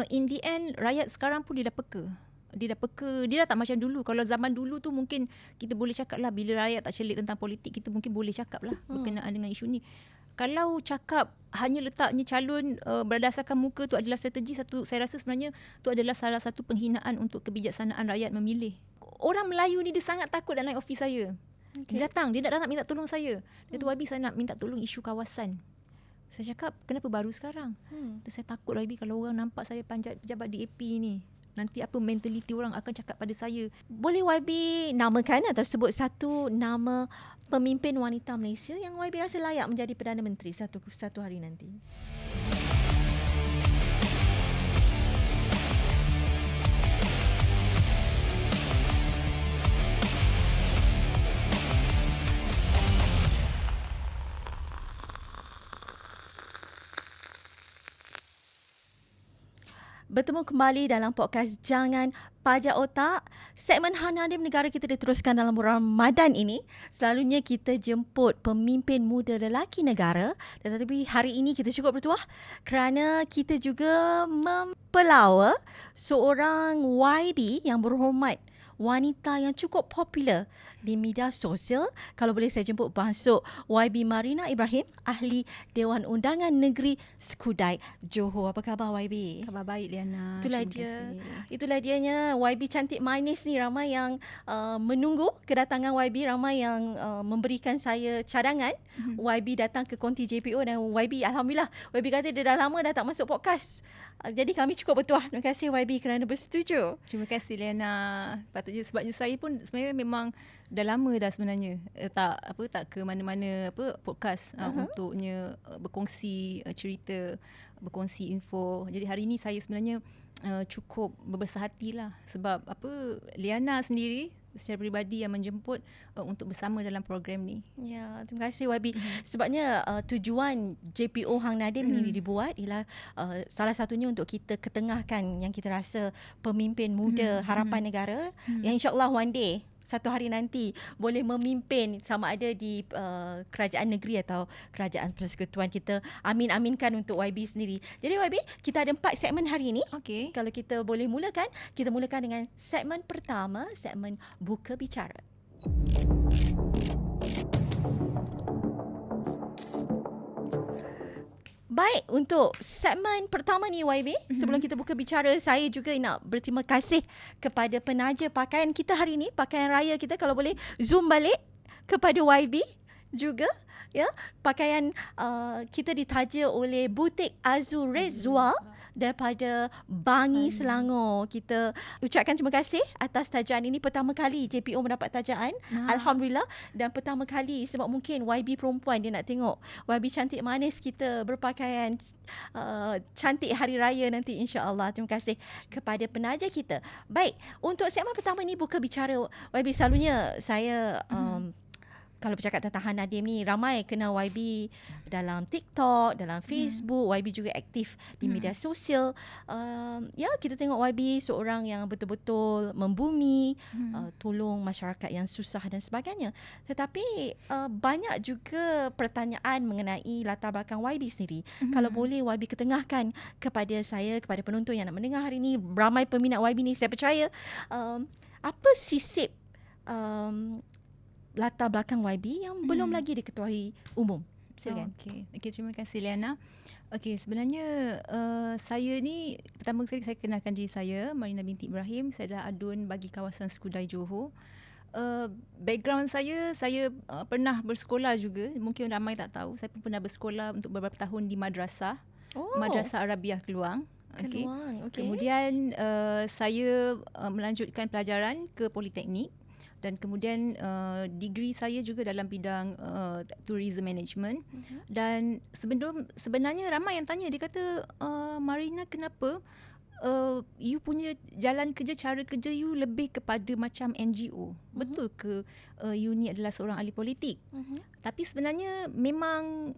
In the end, rakyat sekarang pun dia dah peka. Dia dah tak macam dulu. Kalau zaman dulu tu mungkin kita boleh cakap lah, bila rakyat tak celik tentang politik, kita mungkin boleh cakap lah berkenaan dengan isu ni. Kalau cakap hanya letaknya calon berdasarkan muka tu adalah strategi satu, saya rasa sebenarnya tu adalah salah satu penghinaan untuk kebijaksanaan rakyat memilih. Orang Melayu ni dia sangat takut nak naik office saya. Dia datang nak minta tolong saya. Dia tu, YB, saya nak minta tolong isu kawasan. Saya cakap, kenapa baru sekarang? Tu saya takut YB, kalau orang nampak saya panjat pejabat DAP ni, nanti apa mentaliti orang akan cakap pada saya. Boleh YB namakan atau sebut satu nama pemimpin wanita Malaysia yang YB rasa layak menjadi Perdana Menteri satu hari nanti? Bertemu kembali dalam podcast Jangan Pajak Otak. Segmen Hang Nadim Negara kita diteruskan dalam bulan Ramadan ini. Selalunya kita jemput pemimpin muda lelaki negara. Tetapi hari ini kita cukup bertuah kerana kita juga mempelawa seorang YB yang berhormat, wanita yang cukup popular di media sosial. Kalau boleh saya jemput masuk YB Marina Ibrahim, ahli Dewan Undangan Negeri Skudai, Johor. Apa khabar YB? Khabar baik, Liana. Itulah dianya, YB cantik manis ni. Ramai yang menunggu kedatangan YB, ramai yang memberikan saya cadangan YB datang ke konti JPO, dan YB, alhamdulillah, YB kata dia dah lama dah tak masuk podcast. Jadi kami cukup bertuah. Terima kasih YB kerana bersetuju. Terima kasih, Liana. Patutnya sebabnya saya pun sebenarnya memang dah lama dah sebenarnya tak ke mana-mana podcast untuknya berkongsi cerita, berkongsi info. Jadi hari ini saya sebenarnya cukup berbesar hatilah sebab Liana sendiri secara peribadi yang menjemput untuk bersama dalam program ni. Ya, terima kasih YB. Sebabnya tujuan JPO Hang Nadim ni dibuat ialah salah satunya untuk kita ketengahkan yang kita rasa pemimpin muda harapan negara yang insyaAllah one day, satu hari nanti boleh memimpin sama ada di kerajaan negeri atau kerajaan persekutuan. Kita amin-aminkan untuk YB sendiri. Jadi YB, kita ada 4 segmen hari ini. Okey. Kalau kita boleh mulakan, kita mulakan dengan segmen pertama, segmen Buka Bicara. Baik, untuk segmen pertama ni YB, sebelum kita buka bicara, saya juga nak berterima kasih kepada penaja pakaian kita hari ini, pakaian raya kita. Kalau boleh zoom balik kepada YB juga, ya. Pakaian kita ditaja oleh butik Azurezwa daripada Bangi, Selangor. Kita ucapkan terima kasih atas tajaan ini. Pertama kali JPO mendapat tajaan, alhamdulillah, dan pertama kali sebab mungkin YB perempuan, dia nak tengok YB cantik manis kita berpakaian cantik hari raya nanti, insya-Allah. Terima kasih kepada penaja kita. Baik, untuk segmen pertama ni buka bicara YB, selalunya saya kalau bercakap tentang Han Nadim ni, ramai kenal YB dalam TikTok, dalam Facebook. YB juga aktif di media sosial. Ya, kita tengok YB seorang yang betul-betul membumi, tolong masyarakat yang susah dan sebagainya. Tetapi banyak juga pertanyaan mengenai latar belakang YB sendiri. Kalau boleh YB ketengahkan kepada saya, kepada penonton yang nak mendengar hari ini, ramai peminat YB ni, saya percaya apa sisip latar belakang YB yang belum lagi diketahui umum. Silakan. Okey, terima kasih, Liana. Okey, sebenarnya saya ni, pertama sekali saya kenalkan diri saya, Marina binti Ibrahim. Saya adalah adun bagi kawasan Skudai, Johor. Background saya pernah bersekolah juga. Mungkin ramai tak tahu, saya pun pernah bersekolah untuk beberapa tahun di madrasah. Madrasah Arabiah Keluang. Okay. Kemudian saya melanjutkan pelajaran ke Politeknik. Dan kemudian degree saya juga dalam bidang tourism management. Dan sebenarnya ramai yang tanya, dia kata, Marina, kenapa you punya jalan kerja, cara kerja you lebih kepada macam NGO? Betul ke you ni adalah seorang ahli politik? Tapi sebenarnya memang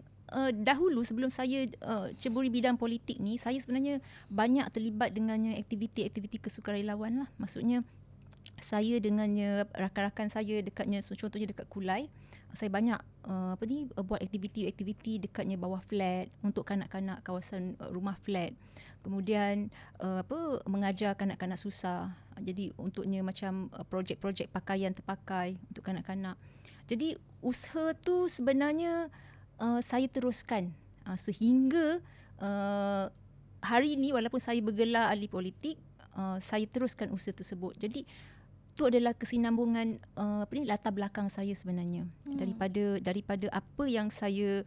dahulu sebelum saya ceburi bidang politik ni, saya sebenarnya banyak terlibat dengannya aktiviti-aktiviti kesukarelawan lah. Maksudnya saya dengannya rakan-rakan saya dekatnya, contohnya dekat Kulai, saya banyak buat aktiviti-aktiviti dekatnya bawah flat untuk kanak-kanak kawasan rumah flat. Kemudian mengajar kanak-kanak susah. Jadi untuknya macam projek-projek pakaian terpakai untuk kanak-kanak. Jadi usaha tu sebenarnya saya teruskan sehingga hari ini walaupun saya bergelar ahli politik, saya teruskan usaha tersebut. Jadi itu adalah kesinambungan latar belakang saya sebenarnya. Daripada apa yang saya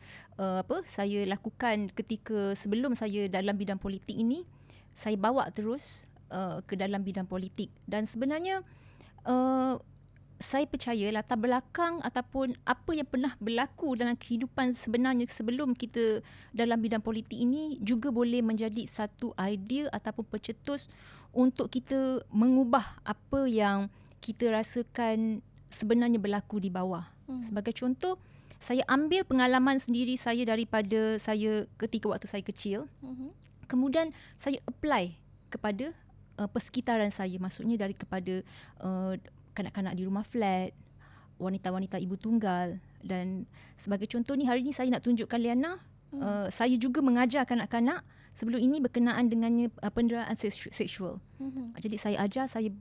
saya lakukan ketika sebelum saya dalam bidang politik ini, saya bawa terus ke dalam bidang politik. Dan sebenarnya saya percaya latar belakang ataupun apa yang pernah berlaku dalam kehidupan sebenarnya sebelum kita dalam bidang politik ini juga boleh menjadi satu idea ataupun pencetus untuk kita mengubah apa yang kita rasakan sebenarnya berlaku di bawah. Sebagai contoh, saya ambil pengalaman sendiri saya daripada saya ketika waktu saya kecil. Kemudian saya apply kepada persekitaran saya. Maksudnya kepada kanak-kanak di rumah flat, wanita-wanita ibu tunggal. Dan sebagai contoh ni, hari ni saya nak tunjukkan Liana, saya juga mengajar kanak-kanak sebelum ini berkenaan dengannya penderaan seksual. Jadi saya ajar, saya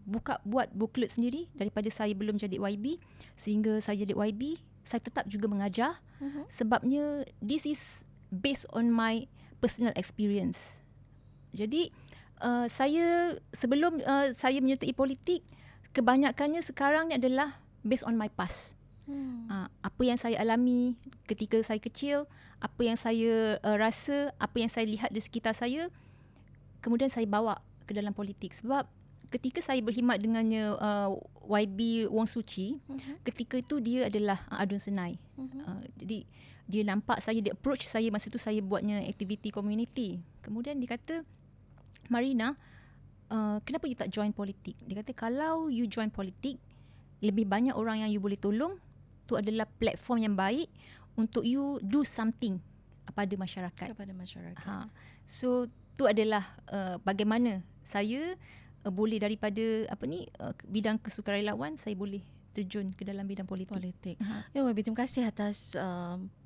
buat booklet sendiri daripada saya belum jadi YB sehingga saya jadi YB. Saya tetap juga mengajar sebabnya this is based on my personal experience. Jadi saya sebelum saya menyertai politik, kebanyakannya sekarang ni adalah based on my past. Apa yang saya alami ketika saya kecil, apa yang saya rasa, apa yang saya lihat di sekitar saya, kemudian saya bawa ke dalam politik. Sebab ketika saya berkhidmat dengannya YB Wong Suci, ketika itu dia adalah Adun Senai. Jadi dia nampak saya, dia approach saya masa tu saya buatnya aktiviti community. Kemudian dia kata, Marina, kenapa you tak join politik? Dia kata kalau you join politik, lebih banyak orang yang you boleh tolong. Itu adalah platform yang baik untuk you do something pada masyarakat. So itu adalah bagaimana saya boleh daripada bidang kesukarelawan saya boleh terjun ke dalam bidang politik. Ya, YB, terima kasih atas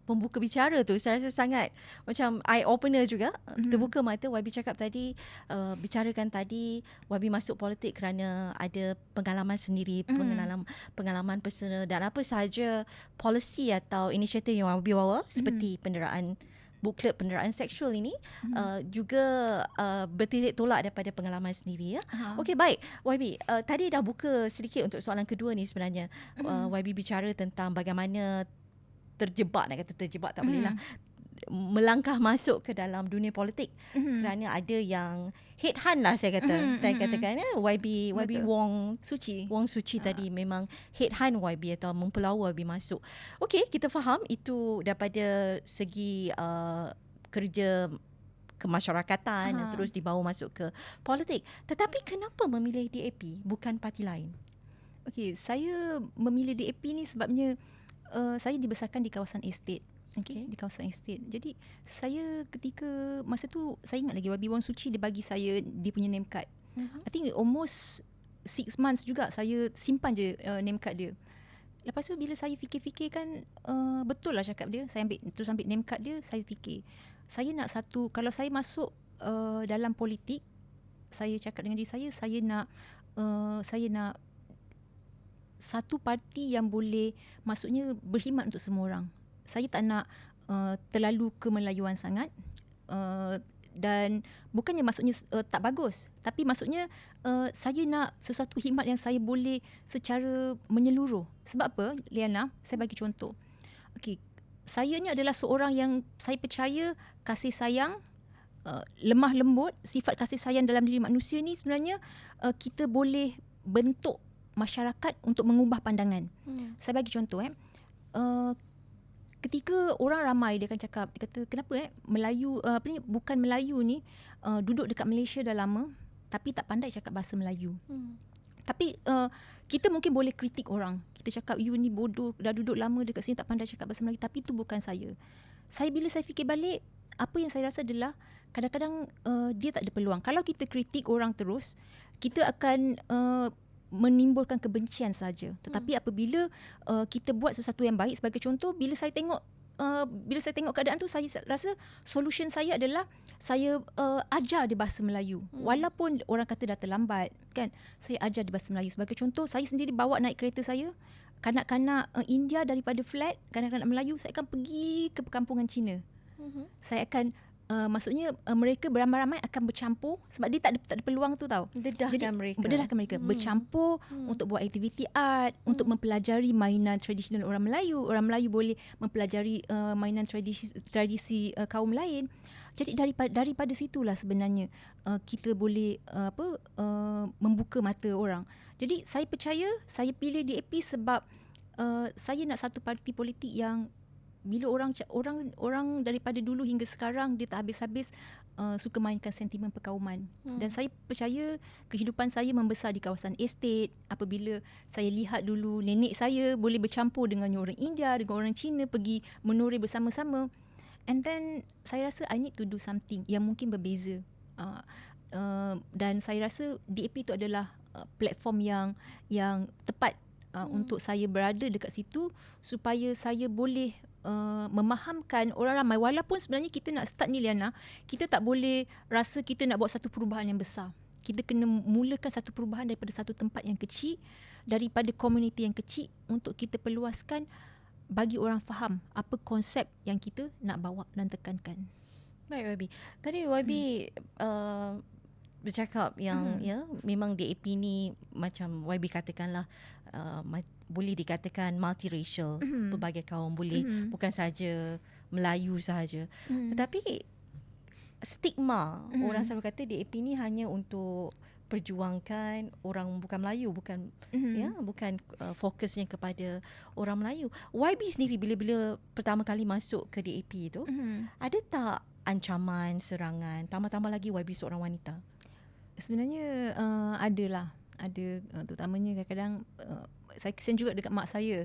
pembuka bicara tu. Saya rasa sangat macam eye opener juga. Terbuka mata. YB cakap tadi, bicarakan tadi YB masuk politik kerana ada pengalaman sendiri, pengalaman personal dan apa sahaja policy atau inisiatif yang YB bawa seperti penderaan booklet penderaan seksual ini juga bertitik tolak daripada pengalaman sendiri, ya. Okey, baik YB, tadi dah buka sedikit untuk soalan kedua ni sebenarnya. YB bicara tentang bagaimana terjebak, nak kata terjebak tak boleh lah, melangkah masuk ke dalam dunia politik kerana ada yang headhunt lah saya katakan, YB Wong Suci tadi memang headhunt YB atau mempelawa YB masuk. Okey, kita faham itu daripada segi kerja kemasyarakatan dan terus dibawa masuk ke politik. Tetapi kenapa memilih DAP bukan parti lain? Okey, saya memilih DAP ni sebabnya saya dibesarkan di kawasan estate. Okay, di kawasan estate. Jadi saya ketika masa tu saya ingat lagi YB Wong Suci dia bagi saya dia punya name card. I think almost 6 months juga saya simpan je name card dia. Lepas tu bila saya fikir-fikirkan, betul lah cakap dia. Saya ambil name card dia, saya fikir. Saya nak satu, kalau saya masuk dalam politik, saya cakap dengan diri saya nak satu parti yang boleh maksudnya berkhidmat untuk semua orang. Saya tak nak terlalu kemelayuan sangat dan bukannya maksudnya tak bagus, tapi maksudnya saya nak sesuatu khidmat yang saya boleh secara menyeluruh. Sebab apa, Liana? Saya bagi contoh. Okey, saya ni adalah seorang yang saya percaya kasih sayang, lemah lembut, sifat kasih sayang dalam diri manusia ni sebenarnya kita boleh bentuk masyarakat untuk mengubah pandangan. Saya bagi contoh ketika orang ramai dia akan cakap, dia kata kenapa Melayu bukan Melayu ni duduk dekat Malaysia dah lama tapi tak pandai cakap bahasa Melayu. Tapi kita mungkin boleh kritik orang. Kita cakap you ni bodoh, dah duduk lama dekat sini tak pandai cakap bahasa Melayu, tapi itu bukan saya. Bila saya fikir balik, apa yang saya rasa adalah kadang-kadang dia tak ada peluang. Kalau kita kritik orang terus, kita akan menimbulkan kebencian saja. Tetapi apabila kita buat sesuatu yang baik, sebagai contoh, bila saya tengok keadaan tu, saya rasa solution saya adalah saya ajar dia bahasa Melayu. Walaupun orang kata dah terlambat, kan, saya ajar dia bahasa Melayu. Sebagai contoh, saya sendiri bawa naik kereta saya, kanak-kanak India daripada flat, kanak-kanak Melayu, saya akan pergi ke perkampungan Cina. Saya akan maksudnya mereka beramai-ramai akan bercampur, sebab dia tak ada peluang tu tau. Dedahkan mereka. Bercampur untuk buat aktiviti art, untuk mempelajari mainan tradisional orang Melayu. Orang Melayu boleh mempelajari mainan tradisi kaum lain. Jadi daripada situlah sebenarnya kita boleh membuka mata orang. Jadi saya percaya saya pilih DAP sebab saya nak satu parti politik yang bila orang daripada dulu hingga sekarang dia tak habis-habis suka mainkan sentimen perkauman. Dan saya percaya kehidupan saya membesar di kawasan estate. Apabila saya lihat dulu nenek saya boleh bercampur dengan orang India, dengan orang Cina, pergi menuri bersama-sama. And then saya rasa I need to do something yang mungkin berbeza. Dan saya rasa DAP itu adalah platform yang tepat untuk saya berada dekat situ, supaya saya boleh memahamkan orang ramai. Walaupun sebenarnya kita nak start ni, Liana, kita tak boleh rasa kita nak buat satu perubahan yang besar. Kita kena mulakan satu perubahan daripada satu tempat yang kecil, daripada komuniti yang kecil, untuk kita perluaskan, bagi orang faham apa konsep yang kita nak bawa dan tekankan. Baik, YB. Tadi YB bercakap yang memang DAP ni macam YB katakanlah boleh dikatakan multiracial, pelbagai kaum boleh, bukan saja Melayu sahaja. Tetapi stigma orang selalu kata DAP ni hanya untuk perjuangkan orang bukan Melayu, bukan bukan fokusnya kepada orang Melayu. YB sendiri bila pertama kali masuk ke DAP tu, ada tak ancaman, serangan, tambah-tambah lagi YB seorang wanita? Sebenarnya ada, terutamanya kadang-kadang saya kesian juga dekat mak saya.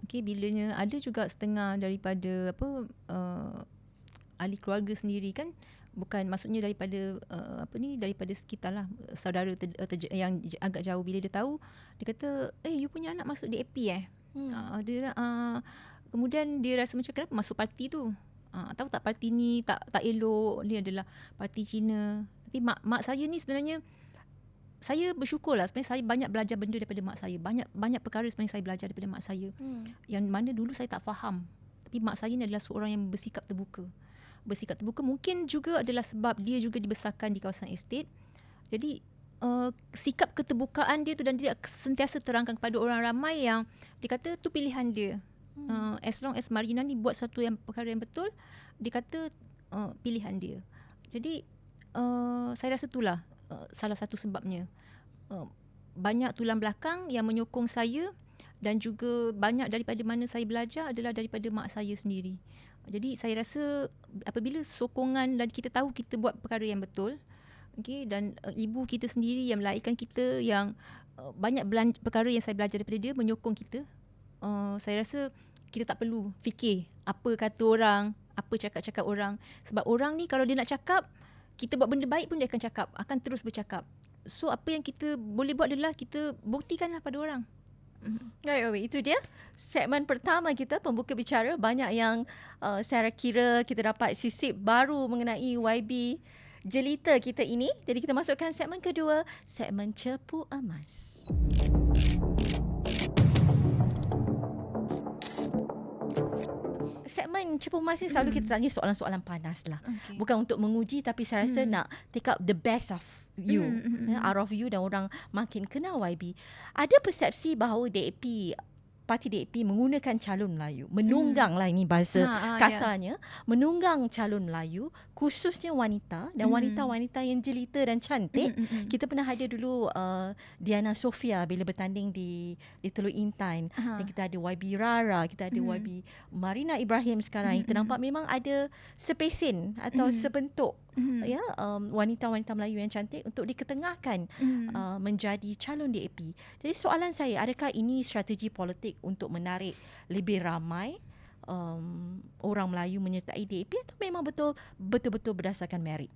Okey, bilanya ada juga setengah daripada ahli keluarga sendiri, kan, bukan maksudnya daripada daripada sekitar lah, saudara yang agak jauh, bila dia tahu, dia kata, you punya anak masuk DAP kemudian dia rasa macam, kenapa masuk parti tu, tahu tak parti ni tak elok, ni adalah parti Cina. Tapi mak saya ni sebenarnya, saya bersyukur lah, sebenarnya saya banyak belajar benda daripada mak saya. Banyak perkara sebenarnya saya belajar daripada mak saya, yang mana dulu saya tak faham. Tapi mak saya ni adalah seorang yang bersikap terbuka. Mungkin juga adalah sebab dia juga dibesarkan di kawasan estate. Jadi sikap keterbukaan dia tu, dan dia sentiasa terangkan kepada orang ramai yang dia kata tu pilihan dia. As long as Marina ni buat satu perkara yang betul, dia kata pilihan dia. Jadi saya rasa itulah salah satu sebabnya. Banyak tulang belakang yang menyokong saya, dan juga banyak daripada mana saya belajar adalah daripada mak saya sendiri. Jadi saya rasa apabila sokongan dan kita tahu kita buat perkara yang betul, dan ibu kita sendiri yang melahirkan kita, yang banyak perkara yang saya belajar daripada dia, menyokong kita, saya rasa kita tak perlu fikir apa kata orang, apa cakap-cakap orang. Sebab orang ni kalau dia nak cakap, kita buat benda baik pun dia akan cakap, akan terus bercakap. So apa yang kita boleh buat adalah kita buktikanlah pada orang. Right, itu dia segmen pertama kita, pembuka bicara. Banyak yang saya kira kita dapat sisip baru mengenai YB jelita kita ini. Jadi kita masukkan segmen kedua, segmen Cepu Emas. Segmen Cepu Emas ni selalu kita tanya soalan-soalan panas lah. Bukan untuk menguji, tapi saya rasa nak take up the best of you, out of you, dan orang makin kenal YB. Ada persepsi bahawa parti DAP menggunakan calon Melayu, menunggang lah, ini bahasa kasarnya, menunggang calon Melayu, khususnya wanita, dan wanita-wanita yang jelita dan cantik. Kita pernah ada dulu Diana Sofia bila bertanding di Teluk Intan, dan kita ada YB Rara, kita ada YB Marina Ibrahim sekarang. Kita nampak memang ada sepesin atau sebentuk wanita-wanita Melayu yang cantik untuk diketengahkan menjadi calon DAP. Jadi soalan saya, adakah ini strategi politik untuk menarik lebih ramai orang Melayu menyertai DAP, atau memang betul-betul berdasarkan merit?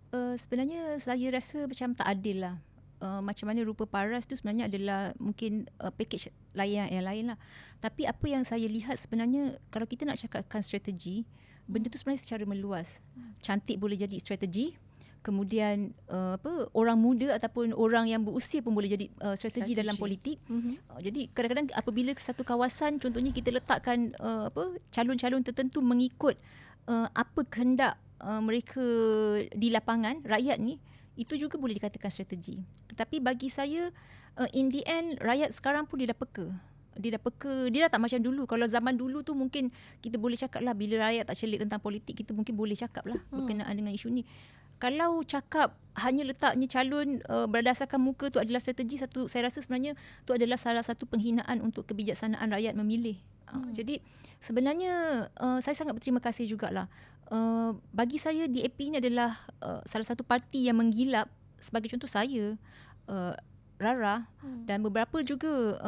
Sebenarnya saya rasa macam tak adil lah. macam mana rupa paras tu sebenarnya adalah mungkin package lain yang lain lah. Tapi apa yang saya lihat sebenarnya, kalau kita nak cakapkan strategi, benda tu sebenarnya secara meluas. Cantik boleh jadi strategi. Kemudian orang muda ataupun orang yang berusia pun boleh jadi strategi dalam politik. Jadi kadang-kadang apabila satu kawasan contohnya kita letakkan calon-calon tertentu mengikut apa kehendak mereka di lapangan, rakyat ni, itu juga boleh dikatakan strategi. Tetapi bagi saya, in the end, rakyat sekarang pun dia dah peka. Dia dah tak macam dulu. Kalau zaman dulu tu mungkin kita boleh cakap lah, bila rakyat tak celik tentang politik, kita mungkin boleh cakap lah berkenaan dengan isu ni. Kalau cakap hanya letaknya calon berdasarkan muka tu adalah strategi, saya rasa sebenarnya tu adalah salah satu penghinaan untuk kebijaksanaan rakyat memilih. Jadi sebenarnya saya sangat berterima kasih jugalah. Bagi saya DAP ini adalah salah satu parti yang menggilap. Sebagai contoh saya, Rara dan beberapa juga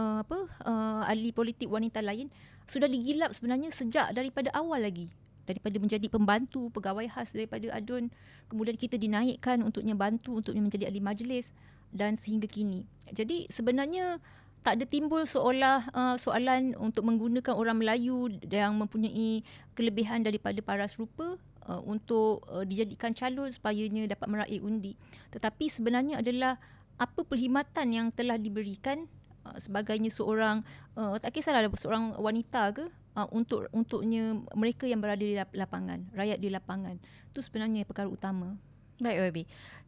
ahli politik wanita lain sudah digilap sebenarnya sejak daripada awal lagi. Daripada menjadi pembantu pegawai khas daripada ADUN, kemudian kita dinaikkan untuknya bantu, untuknya menjadi ahli majlis dan sehingga kini. Jadi sebenarnya tak ada timbul soalan untuk menggunakan orang Melayu yang mempunyai kelebihan daripada paras rupa untuk dijadikan calon supayanya dapat meraih undi. Tetapi sebenarnya adalah apa perkhidmatan yang telah diberikan sebagainya seorang, tak kisahlah seorang wanita ke, untuknya mereka yang berada di lapangan, rakyat di lapangan. Itu sebenarnya perkara utama. Baik, YB.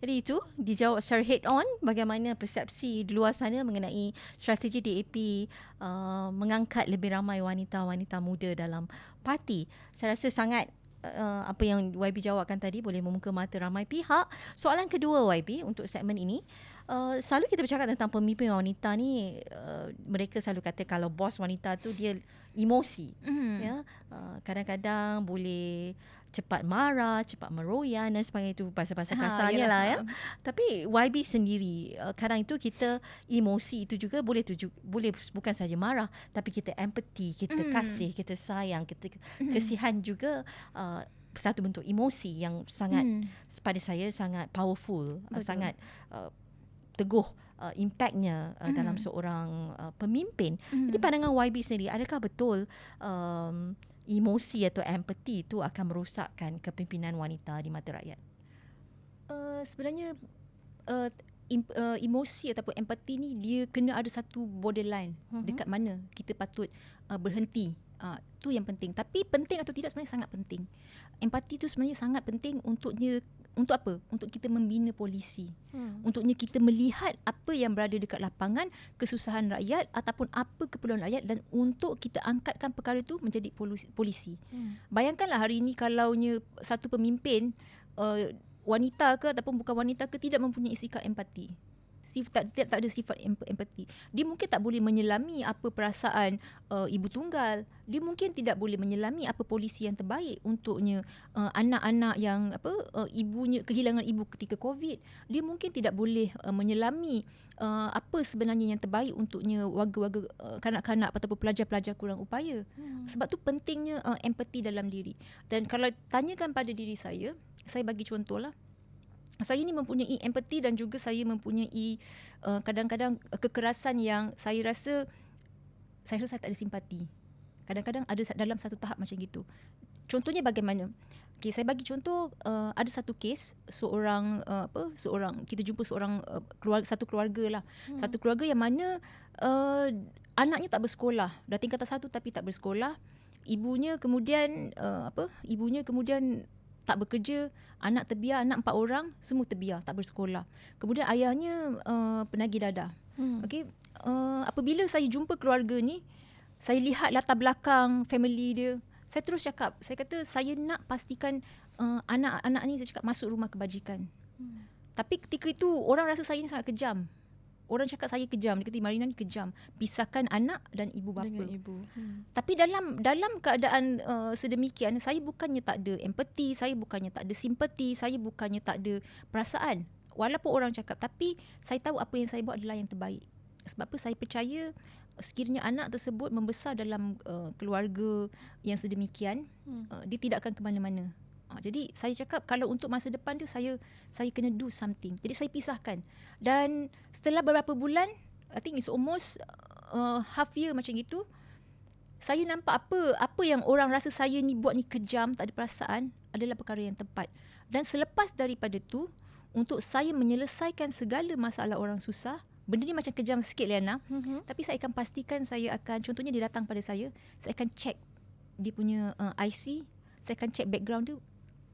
Jadi itu dijawab secara head on bagaimana persepsi di luar sana mengenai strategi DAP mengangkat lebih ramai wanita-wanita muda dalam parti. Saya rasa sangat apa yang YB jawabkan tadi boleh membuka mata ramai pihak. Soalan kedua YB untuk segmen ini, selalu kita bercakap tentang pemimpin wanita ni, mereka selalu kata kalau bos wanita tu dia emosi, ya, kadang-kadang boleh cepat marah, cepat meroyan dan sebagainya, itu bahasa-bahasa kasarnya lah ya. Tapi YB sendiri, kadang itu kita emosi itu juga boleh bukan saja marah, tapi kita empathy, kita kasih, kita sayang, kita kesihan juga, satu bentuk emosi yang sangat pada saya sangat powerful, sangat teguh impactnya dalam seorang pemimpin. Jadi pandangan YB sendiri, adakah betul emosi atau empathy itu akan merosakkan kepimpinan wanita di mata rakyat? Sebenarnya emosi ataupun empathy ni dia kena ada satu borderline dekat mana kita patut berhenti. Tu yang penting. Tapi penting atau tidak sebenarnya sangat penting. Empati tu sebenarnya sangat penting untuk apa? Untuk kita membina polisi. Untuknya kita melihat apa yang berada dekat lapangan, kesusahan rakyat ataupun apa keperluan rakyat, dan untuk kita angkatkan perkara itu menjadi polisi. Bayangkanlah hari ini kalaunya satu pemimpin wanita ke ataupun bukan wanita ke tidak mempunyai sikap empati. Tak ada sifat empati. Dia mungkin tak boleh menyelami apa perasaan ibu tunggal. Dia mungkin tidak boleh menyelami apa polisi yang terbaik untuknya anak-anak yang ibunya kehilangan ibu ketika COVID. Dia mungkin tidak boleh menyelami apa sebenarnya yang terbaik untuknya warga-warga kanak-kanak ataupun pelajar-pelajar kurang upaya. Sebab tu pentingnya empati dalam diri. Dan kalau tanyakan pada diri saya bagi contohlah. Saya ni mempunyai empati dan juga saya mempunyai kadang-kadang kekerasan yang saya rasa saya tak ada simpati. Kadang-kadang ada dalam satu tahap macam gitu. Contohnya bagaimana? Okay, saya bagi contoh, ada satu kes seorang kita jumpa seorang satu keluarga lah. Satu keluarga yang mana anaknya tak bersekolah, dah tingkatan 1 tapi tak bersekolah. Ibunya kemudian tak bekerja, anak terbiar, anak 4 orang, semua terbiar, tak bersekolah. Kemudian ayahnya penagih dadah. Okay, apabila saya jumpa keluarga ni, saya lihat latar belakang family dia, saya terus cakap, saya kata saya nak pastikan anak-anak ni, saya cakap, masuk rumah kebajikan. Tapi ketika itu orang rasa saya ni sangat kejam. Orang cakap saya kejam. Dia kata Marina ni kejam. Pisahkan anak dan ibu bapa. Dengan ibu. Tapi dalam keadaan sedemikian, saya bukannya tak ada empati, saya bukannya tak ada simpati, saya bukannya tak ada perasaan. Walaupun orang cakap, tapi saya tahu apa yang saya buat adalah yang terbaik. Sebab apa? Saya percaya sekiranya anak tersebut membesar dalam keluarga yang sedemikian, dia tidak akan ke mana-mana. Jadi saya cakap kalau untuk masa depan tu saya kena do something. Jadi saya pisahkan. Dan setelah beberapa bulan, I think it's almost half year macam gitu, saya nampak apa yang orang rasa saya ni buat ni kejam, tak ada perasaan, adalah perkara yang tepat. Dan selepas daripada tu, untuk saya menyelesaikan segala masalah orang susah, benda ni macam kejam sikit Liana, tapi saya akan pastikan saya akan, contohnya dia datang pada saya akan check dia punya IC, saya akan check background dia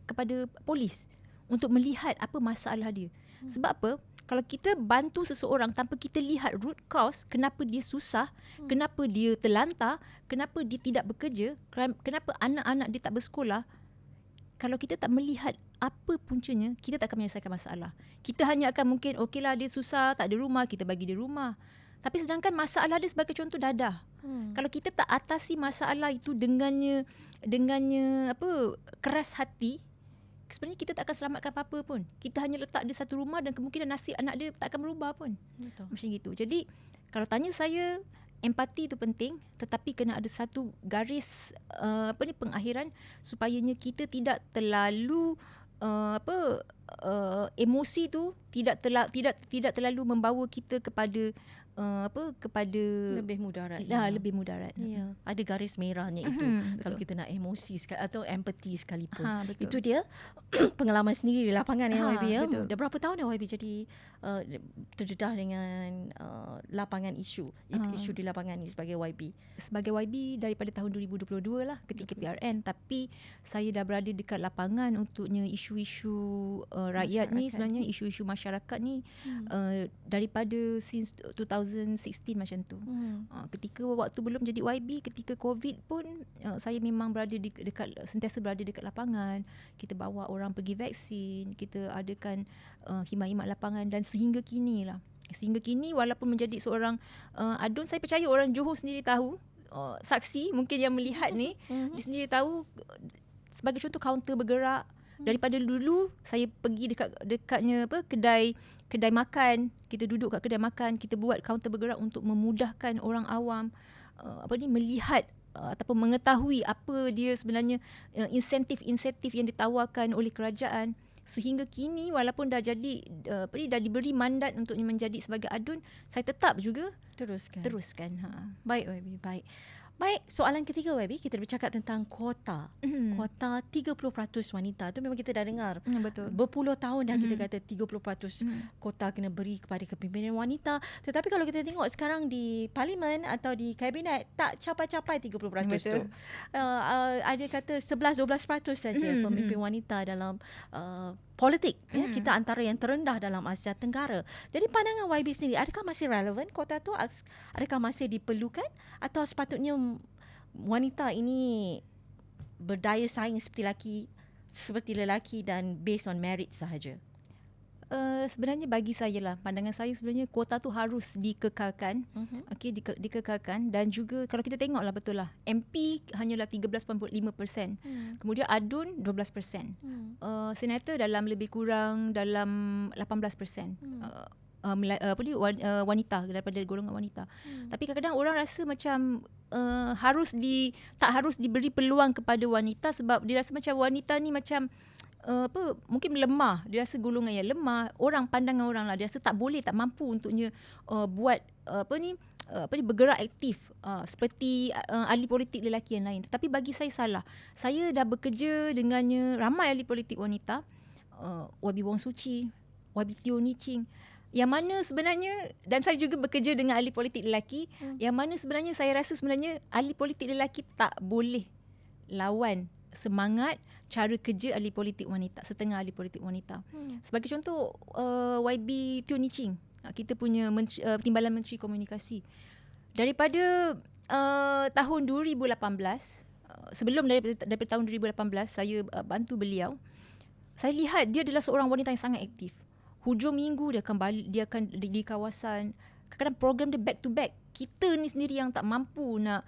kepada polis untuk melihat apa masalah dia. Sebab apa? Kalau kita bantu seseorang tanpa kita lihat root cause, kenapa dia susah, kenapa dia terlantar, kenapa dia tidak bekerja, kenapa anak-anak dia tak bersekolah, kalau kita tak melihat apa puncanya, kita tak akan menyelesaikan masalah. Kita hanya akan mungkin, okeylah dia susah, tak ada rumah, kita bagi dia rumah. Tapi sedangkan masalah dia sebagai contoh dadah. Kalau kita tak atasi masalah itu dengannya keras hati, sebenarnya kita tak akan selamatkan apa-apa pun. Kita hanya letak dia satu rumah dan kemungkinan nasib anak dia tak akan berubah pun. Betul. Macam gitu. Jadi kalau tanya saya, empati itu penting, tetapi kena ada satu garis pengakhiran supayanya kita tidak terlalu emosi tu tidak terlalu membawa kita kepada lebih mudarat. Lebih mudarat. Ya, ada garis merahnya itu. Kalau kita nak emosi atau empati sekalipun. Betul. Itu dia pengalaman sendiri di lapangan YB ya. Betul. Dah berapa tahun dah YB jadi terdedah dengan lapangan isu di lapangan ni sebagai YB? Sebagai YB daripada tahun 2022 lah ketika PRN, tapi saya dah berada dekat lapangan untuknya isu-isu rakyat ni, sebenarnya isu-isu masyarakat ni daripada since 2016 macam tu. Ketika waktu belum jadi YB, ketika COVID pun saya memang sentiasa berada dekat lapangan. Kita bawa orang pergi vaksin, kita adakan khidmat-khidmat lapangan dan sehingga kini walaupun menjadi seorang adun, saya percaya orang Johor sendiri tahu, saksi mungkin yang melihat ni, dia sendiri tahu, sebagai contoh kaunter bergerak. Daripada dulu saya pergi dekatnya kedai makan, kita duduk kat kedai makan, kita buat kaunter bergerak untuk memudahkan orang awam melihat ataupun mengetahui apa dia sebenarnya insentif-insentif yang ditawarkan oleh kerajaan. Sehingga kini walaupun dah diberi mandat untuk menjadi sebagai adun, saya tetap juga teruskan. Baik YB, baik. Baik, soalan ketiga YB, kita bercakap tentang kuota. Kuota 30% wanita. Tu memang kita dah dengar. Betul. Berpuluh tahun dah kita kata 30% kuota kena beri kepada kepimpinan wanita. Tetapi kalau kita tengok sekarang di parlimen atau di kabinet, tak capai-capai 30% tu. Ada kata 11-12% saja pemimpin wanita dalam politik. Kita antara yang terendah dalam Asia Tenggara. Jadi pandangan YB sendiri, adakah masih relevan kuota tu? Adakah masih diperlukan? Atau sepatutnya wanita ini berdaya saing seperti lelaki dan based on merit sahaja? Sebenarnya bagi saya lah, pandangan saya sebenarnya kuota tu harus dikekalkan. Dikekalkan. Dan juga kalau kita tengok lah, betul lah, MP hanyalah 13.5%. Kemudian adun 12%. Senator dalam lebih kurang dalam 18%. Wanita, daripada golongan wanita. Tapi kadang-kadang orang rasa macam tak harus diberi peluang kepada wanita, sebab dia rasa macam wanita ni macam mungkin lemah. Dia rasa golongan yang lemah. Pandangan orang lah, dia rasa tak mampu untuknya buat bergerak aktif seperti ahli politik lelaki yang lain. Tetapi bagi saya salah. Saya dah bekerja dengannya ramai ahli politik wanita, YB Wong Suci, YB Teo Ni Ching, yang mana sebenarnya, dan saya juga bekerja dengan ahli politik lelaki, yang mana sebenarnya saya rasa sebenarnya ahli politik lelaki tak boleh lawan semangat cara kerja ahli politik wanita, setengah ahli politik wanita. Sebagai contoh, YB Teo Ni Ching, kita punya Timbalan Menteri Komunikasi. Daripada tahun 2018, sebelum daripada tahun 2018 saya bantu beliau, saya lihat dia adalah seorang wanita yang sangat aktif. Hujung minggu dia akan di kawasan. Kadang-kadang program dia back to back. Kita ni sendiri yang tak mampu nak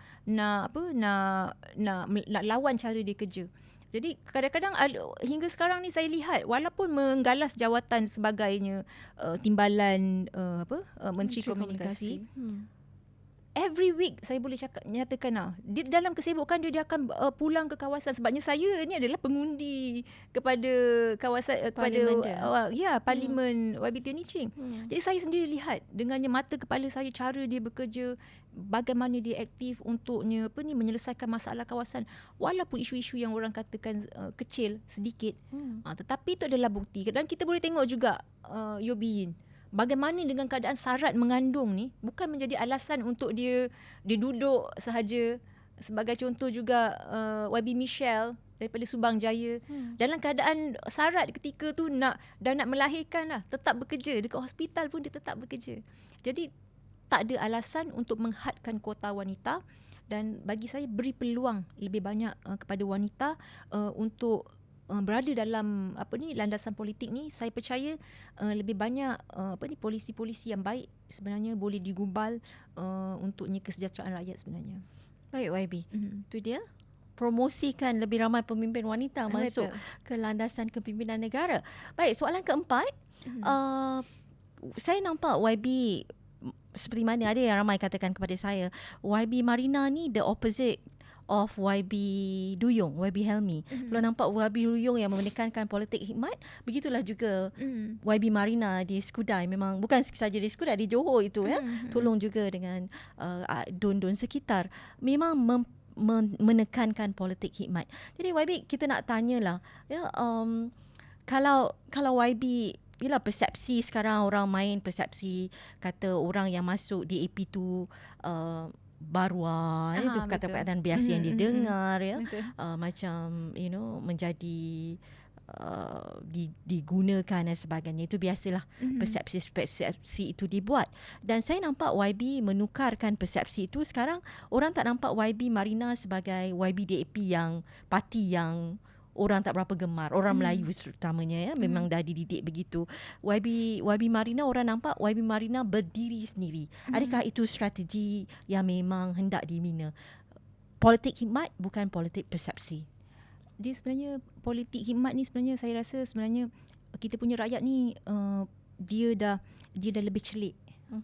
lawan cara dia kerja. Jadi kadang-kadang hingga sekarang ni saya lihat, walaupun menggalas jawatan sebagainya, timbalan Menteri Komunikasi, every week saya boleh nyatakan dia dalam kesibukan dia akan pulang ke kawasan, sebabnya saya ni adalah pengundi kepada kawasan Parlimen kepada Parlimen YB Teo Nii Ching. Jadi saya sendiri lihat dengannya mata kepala saya cara dia bekerja, bagaimana dia aktif untuknya menyelesaikan masalah kawasan, walaupun isu-isu yang orang katakan kecil sedikit, tetapi itu adalah bukti. Dan kita boleh tengok juga Yobi, bagaimana dengan keadaan sarat mengandung ni bukan menjadi alasan untuk dia duduk sahaja. Sebagai contoh juga YB Michelle daripada Subang Jaya, dalam keadaan sarat ketika tu nak melahirkan tetap bekerja, dekat hospital pun dia tetap bekerja. Jadi tak ada alasan untuk menghadkan kuota wanita, dan bagi saya beri peluang lebih banyak kepada wanita untuk berada dalam landasan politik ni. Saya percaya lebih banyak polisi-polisi yang baik sebenarnya boleh digubal untuknya kesejahteraan rakyat sebenarnya. Baik YB, itu dia, promosikan lebih ramai pemimpin wanita masuk ke landasan kepimpinan negara. Baik, soalan keempat, saya nampak YB seperti mana ada yang ramai katakan kepada saya, YB Marina ni the opposite of YB Duyung, YB Helmi. Kalau nampak YB Duyung yang menekankan politik hikmat, begitulah juga YB Marina di Skudai. Memang bukan saja di Skudai, di Johor itu tolong juga dengan don-don sekitar. Memang menekankan politik hikmat. Jadi YB, kita nak tanyalah, kalau YB, yelah, persepsi sekarang orang main persepsi kata orang yang masuk DAP tu baruah, itu kata-kata biasa yang didengar macam menjadi digunakan dan sebagainya. Itu biasalah, persepsi itu dibuat. Dan saya nampak YB menukarkan persepsi itu. Sekarang orang tak nampak YB Marina sebagai YB DAP yang parti yang orang tak berapa gemar, orang Melayu terutamanya memang dah dididik begitu. YB Marina, orang nampak YB Marina berdiri sendiri. Adakah itu strategi yang memang hendak dibina? Politik hikmat bukan politik persepsi. Dia sebenarnya politik hikmat ni sebenarnya saya rasa sebenarnya kita punya rakyat ni dia dah lebih celik.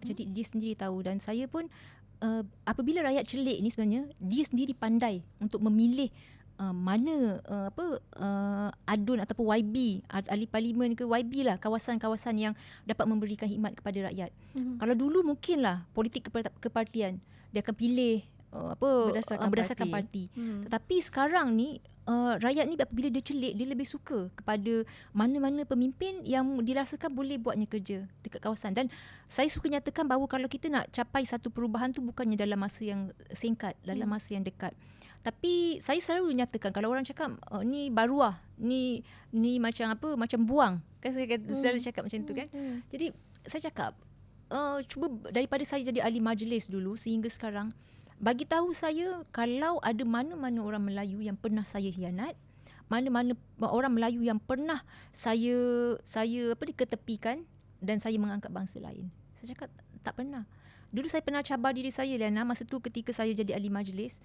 Jadi dia sendiri tahu, dan saya pun apabila rakyat celik ni sebenarnya dia sendiri pandai untuk memilih mana adun ataupun YB, ahli parlimen ke YB lah, kawasan-kawasan yang dapat memberikan khidmat kepada rakyat. Kalau dulu mungkinlah politik kepartian dia akan pilih berdasarkan parti. Tetapi sekarang ni rakyat ni apabila dia celik, dia lebih suka kepada mana-mana pemimpin yang dirasakan boleh buatnya kerja dekat kawasan. Dan saya suka nyatakan bahawa kalau kita nak capai satu perubahan tu bukannya dalam masa yang singkat, dalam masa yang dekat. Tapi saya selalu nyatakan, kalau orang cakap ni baruah, ni macam buang, kan saya selalu cakap macam tu kan. Jadi saya cakap cuba daripada saya jadi ahli majlis dulu sehingga sekarang, bagi tahu saya kalau ada mana-mana orang Melayu yang pernah saya hianat, mana-mana orang Melayu yang pernah saya diketepikan dan saya mengangkat bangsa lain. Saya cakap tak pernah. Dulu saya pernah cabar diri saya, Liana, masa tu ketika saya jadi ahli majlis,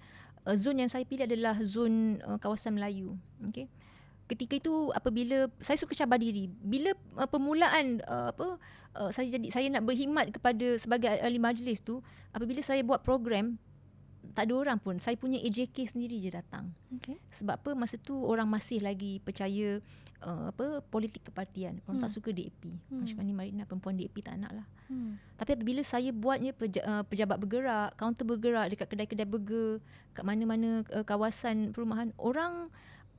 zon yang saya pilih adalah zon kawasan Melayu. Okay? Ketika itu apabila saya suka cabar diri, bila permulaan saya nak berkhidmat kepada sebagai ahli majlis tu, apabila saya buat program, tak ada orang pun. Saya punya AJK sendiri je datang. Okay. Sebab apa? Masa tu orang masih lagi percaya politik kepartian. Orang tak suka DAP. Macam ni Marina perempuan DAP tak nak lah. Tapi apabila saya buatnya pejabat bergerak, kaunter bergerak dekat kedai-kedai burger, kat mana-mana kawasan perumahan, orang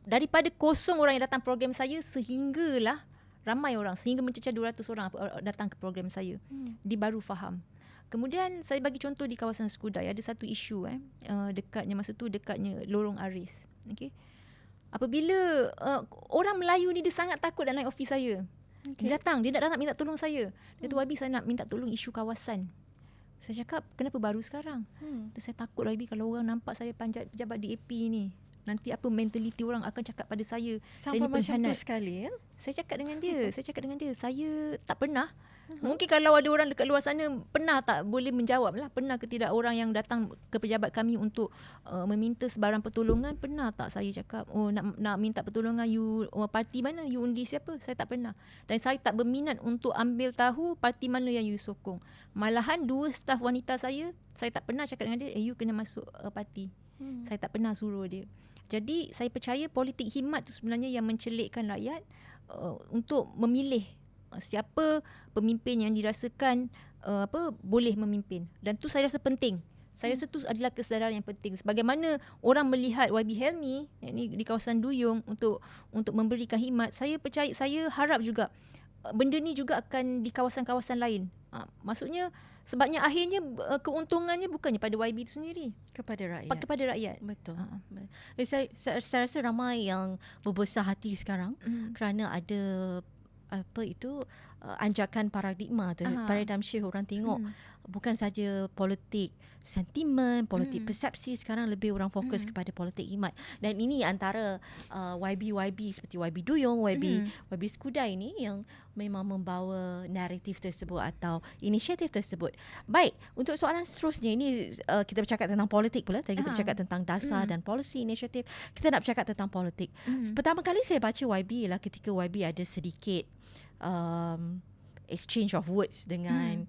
daripada kosong orang yang datang program saya sehinggalah ramai orang, sehingga mencecah 200 orang datang ke program saya. Dia baru faham. Kemudian saya bagi contoh di kawasan Skudai, ada satu isu dekatnya Lorong Aris. Okay. Apabila orang Melayu ni dia sangat takut nak naik ofis saya. Okay. Dia datang nak minta tolong saya. Dia kata, YB, saya nak minta tolong isu kawasan. Saya cakap, kenapa baru sekarang? Saya takut YB kalau orang nampak saya pejabat DAP ni, nanti apa mentaliti orang akan cakap pada saya. Sampai saya ni macam tu sekali ya? Saya cakap dengan dia, saya tak pernah Mungkin kalau ada orang dekat luar sana, pernah tak boleh menjawab lah. Pernah ke tidak orang yang datang ke pejabat kami untuk meminta sebarang pertolongan? Pernah tak saya cakap, nak minta pertolongan, you parti mana? You undi siapa? Saya tak pernah. Dan saya tak berminat untuk ambil tahu parti mana yang you sokong. Malahan 2 staf wanita saya tak pernah cakap dengan dia, you kena masuk parti. Saya tak pernah suruh dia. Jadi saya percaya politik khidmat tu sebenarnya yang mencelikkan rakyat untuk memilih siapa pemimpin yang dirasakan boleh memimpin. Dan tu saya rasa penting. Saya rasa tu adalah kesedaran yang penting. Sebagaimana orang melihat YB Helmi di kawasan Duyung untuk memberikan khidmat, saya percaya, saya harap juga benda ni juga akan di kawasan-kawasan lain. Maksudnya sebabnya akhirnya keuntungannya bukannya pada YB itu sendiri, kepada rakyat. Kepada rakyat. Betul. Saya rasa ramai yang berbesar hati sekarang kerana ada anjakan paradigma tu, paradigm shift. Orang tengok bukan saja politik sentimen, politik persepsi, sekarang lebih orang fokus kepada politik khidmat. Dan ini antara YB seperti YB Duyung, YB Skudai ni yang memang membawa naratif tersebut atau inisiatif tersebut. Baik, untuk soalan seterusnya ini kita bercakap tentang politik pula. Tadi kita bercakap tentang dasar dan polisi inisiatif. Kita nak bercakap tentang politik. Pertama kali saya baca YB ialah ketika YB ada sedikit exchange of words dengan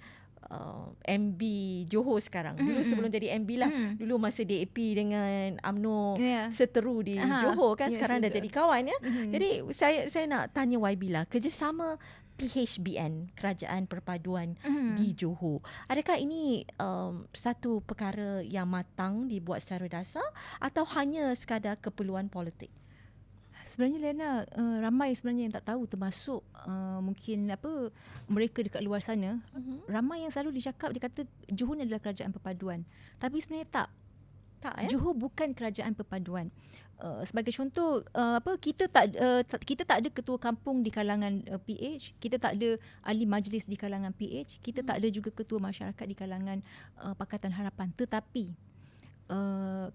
MB Johor sekarang. Dulu sebelum jadi MB lah. Dulu masa DAP dengan UMNO seteru di Johor kan. Sekarang dah jadi kawan ya. Jadi saya nak tanya YB lah, kerjasama PHBN, Kerajaan Perpaduan di Johor, adakah ini satu perkara yang matang dibuat secara dasar atau hanya sekadar keperluan politik? Sebenarnya Liana, ramai sebenarnya yang tak tahu, termasuk mungkin mereka dekat luar sana. Ramai yang selalu dicakap, dia kata Johor ni adalah kerajaan perpaduan. Tapi sebenarnya tak. Johor bukan kerajaan perpaduan. Sebagai contoh, kita tak ada ketua kampung di kalangan PH, kita tak ada ahli majlis di kalangan PH, kita tak ada juga ketua masyarakat di kalangan Pakatan Harapan. Tetapi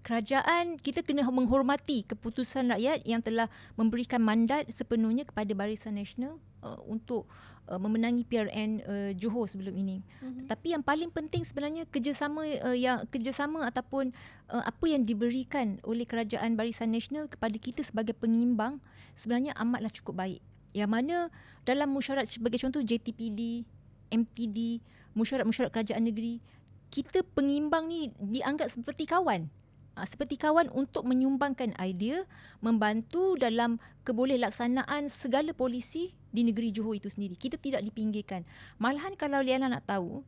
kerajaan, kita kena menghormati keputusan rakyat yang telah memberikan mandat sepenuhnya kepada Barisan Nasional untuk memenangi PRN Johor sebelum ini. Tapi yang paling penting sebenarnya kerjasama ataupun apa yang diberikan oleh kerajaan Barisan Nasional kepada kita sebagai pengimbang sebenarnya amatlah cukup baik. Yang mana dalam mesyuarat, sebagai contoh JTPD, MTD, mesyuarat kerajaan negeri, kita pengimbang ni dianggap seperti kawan. Seperti kawan untuk menyumbangkan idea, membantu dalam kebolehkelaksanaan segala polisi di negeri Johor itu sendiri. Kita tidak dipinggirkan. Malahan kalau Liana nak tahu,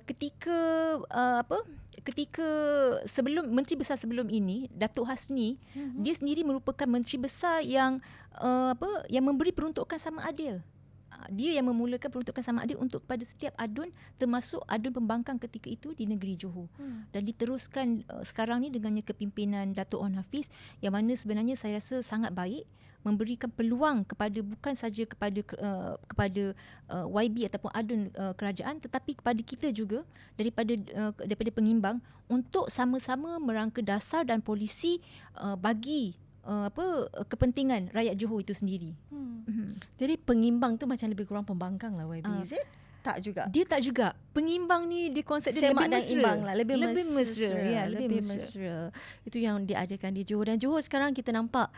ketika sebelum Menteri Besar sebelum ini, Datuk Hasni, dia sendiri merupakan Menteri Besar yang memberi peruntukan sama adil. Dia yang memulakan peruntukan sama adil untuk kepada setiap adun, termasuk adun pembangkang ketika itu di negeri Johor. Dan diteruskan sekarang ni dengannya kepimpinan Datuk Onn Hafiz, yang mana sebenarnya saya rasa sangat baik, memberikan peluang kepada bukan saja kepada YB ataupun adun kerajaan, tetapi kepada kita juga daripada pengimbang untuk sama-sama merangka dasar dan polisi bagi kepentingan rakyat Johor itu sendiri. Jadi pengimbang tu macam lebih kurang pembangkang lah YB, is it? Tak juga. Dia tak juga. Pengimbang ni dia konsep dia lebih mesra. Lebih mesra. Ya, lebih mesra. Itu yang diajarkan di Johor. Dan Johor sekarang kita nampak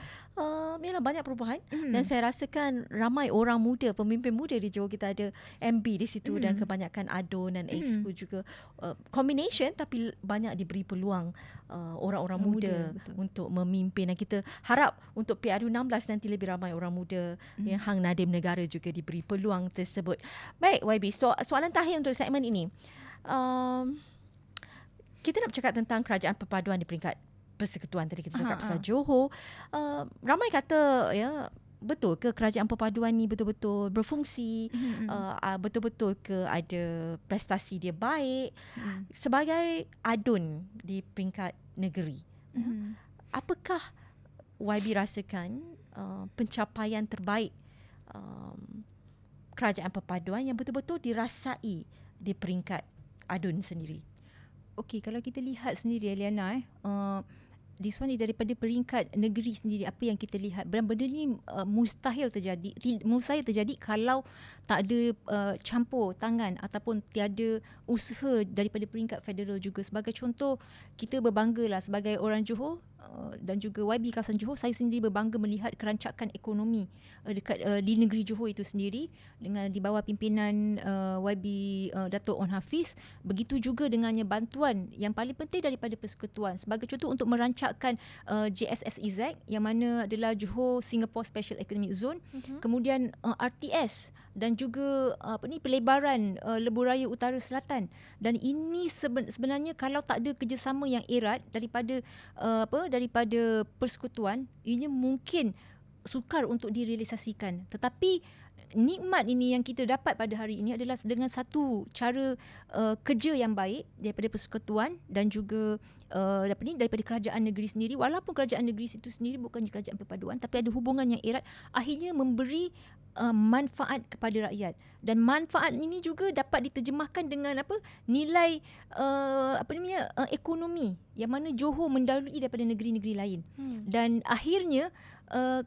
ialah banyak perubahan. Dan saya rasakan ramai orang muda, pemimpin muda di Johor. Kita ada MB di situ dan kebanyakan ADON dan Exco juga. Combination, tapi banyak diberi peluang orang-orang muda untuk memimpin. Dan kita harap untuk PRU16 nanti lebih ramai orang muda. Yang Hang Nadim Negara juga diberi peluang tersebut. Baik YB, soalan terakhir untuk segmen ini. Kita nak bercakap tentang kerajaan perpaduan di peringkat persekutuan. Tadi kita cakap pasal Johor. Ramai kata, ya, betul ke kerajaan perpaduan ni betul-betul berfungsi? Betul-betul ke ada prestasi dia baik? Sebagai adun di peringkat negeri, apakah YB rasakan pencapaian terbaik kerajaan perpaduan yang betul-betul dirasai di peringkat adun sendiri? Okey, kalau kita lihat sendiri Eliana, this one daripada peringkat negeri sendiri, apa yang kita lihat, benda ni mustahil terjadi kalau tak ada campur tangan ataupun tiada usaha daripada peringkat federal juga. Sebagai contoh, kita berbanggalah sebagai orang Johor dan juga YB kawasan Johor, saya sendiri berbangga melihat kerancakan ekonomi di negeri Johor itu sendiri dengan di bawah pimpinan YB Dato' On Hafiz. Begitu juga dengannya bantuan yang paling penting daripada persekutuan, sebagai contoh untuk merancangkan JSSEZ yang mana adalah Johor Singapore Special Economic Zone, kemudian RTS dan juga pelebaran lebuh raya utara selatan. Dan ini sebenarnya kalau tak ada kerjasama yang erat daripada persekutuan, ianya mungkin sukar untuk direalisasikan. Tetapi nikmat ini yang kita dapat pada hari ini adalah dengan satu cara kerja yang baik daripada persekutuan dan juga daripada kerajaan negeri sendiri. Walaupun kerajaan negeri itu sendiri bukannya kerajaan perpaduan, tapi ada hubungan yang erat, akhirnya memberi manfaat kepada rakyat. Dan manfaat ini juga dapat diterjemahkan dengan nilai ekonomi yang mana Johor mendahului daripada negeri-negeri lain. Dan akhirnya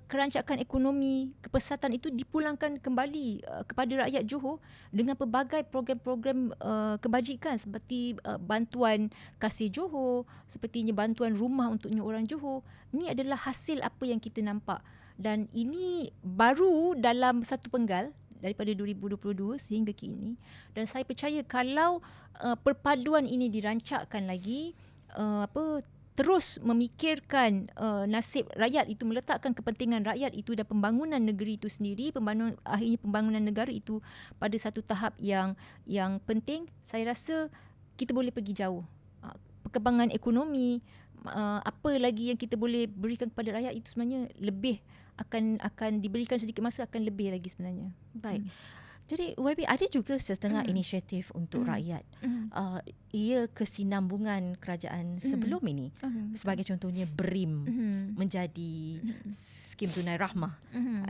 kerancakan ekonomi, kepesatan itu dipulangkan kembali kepada rakyat Johor dengan pelbagai program-program kebajikan seperti bantuan kasih Johor, sepertinya bantuan rumah untuknya orang Johor. Ini adalah hasil apa yang kita nampak. Dan ini baru dalam satu penggal daripada 2022 sehingga kini. Dan saya percaya kalau perpaduan ini dirancangkan lagi, terus memikirkan nasib rakyat itu, meletakkan kepentingan rakyat itu dan pembangunan negeri itu sendiri, akhirnya pembangunan negara itu pada satu tahap yang penting, saya rasa kita boleh pergi jauh. Perkembangan ekonomi, apa lagi yang kita boleh berikan kepada rakyat itu sebenarnya lebih akan diberikan sedikit masa, akan lebih lagi sebenarnya. Baik. Jadi YB ada juga setengah inisiatif untuk rakyat. Ia kesinambungan kerajaan sebelum ini. Sebagai contohnya BRIM menjadi skim tunai rahmah.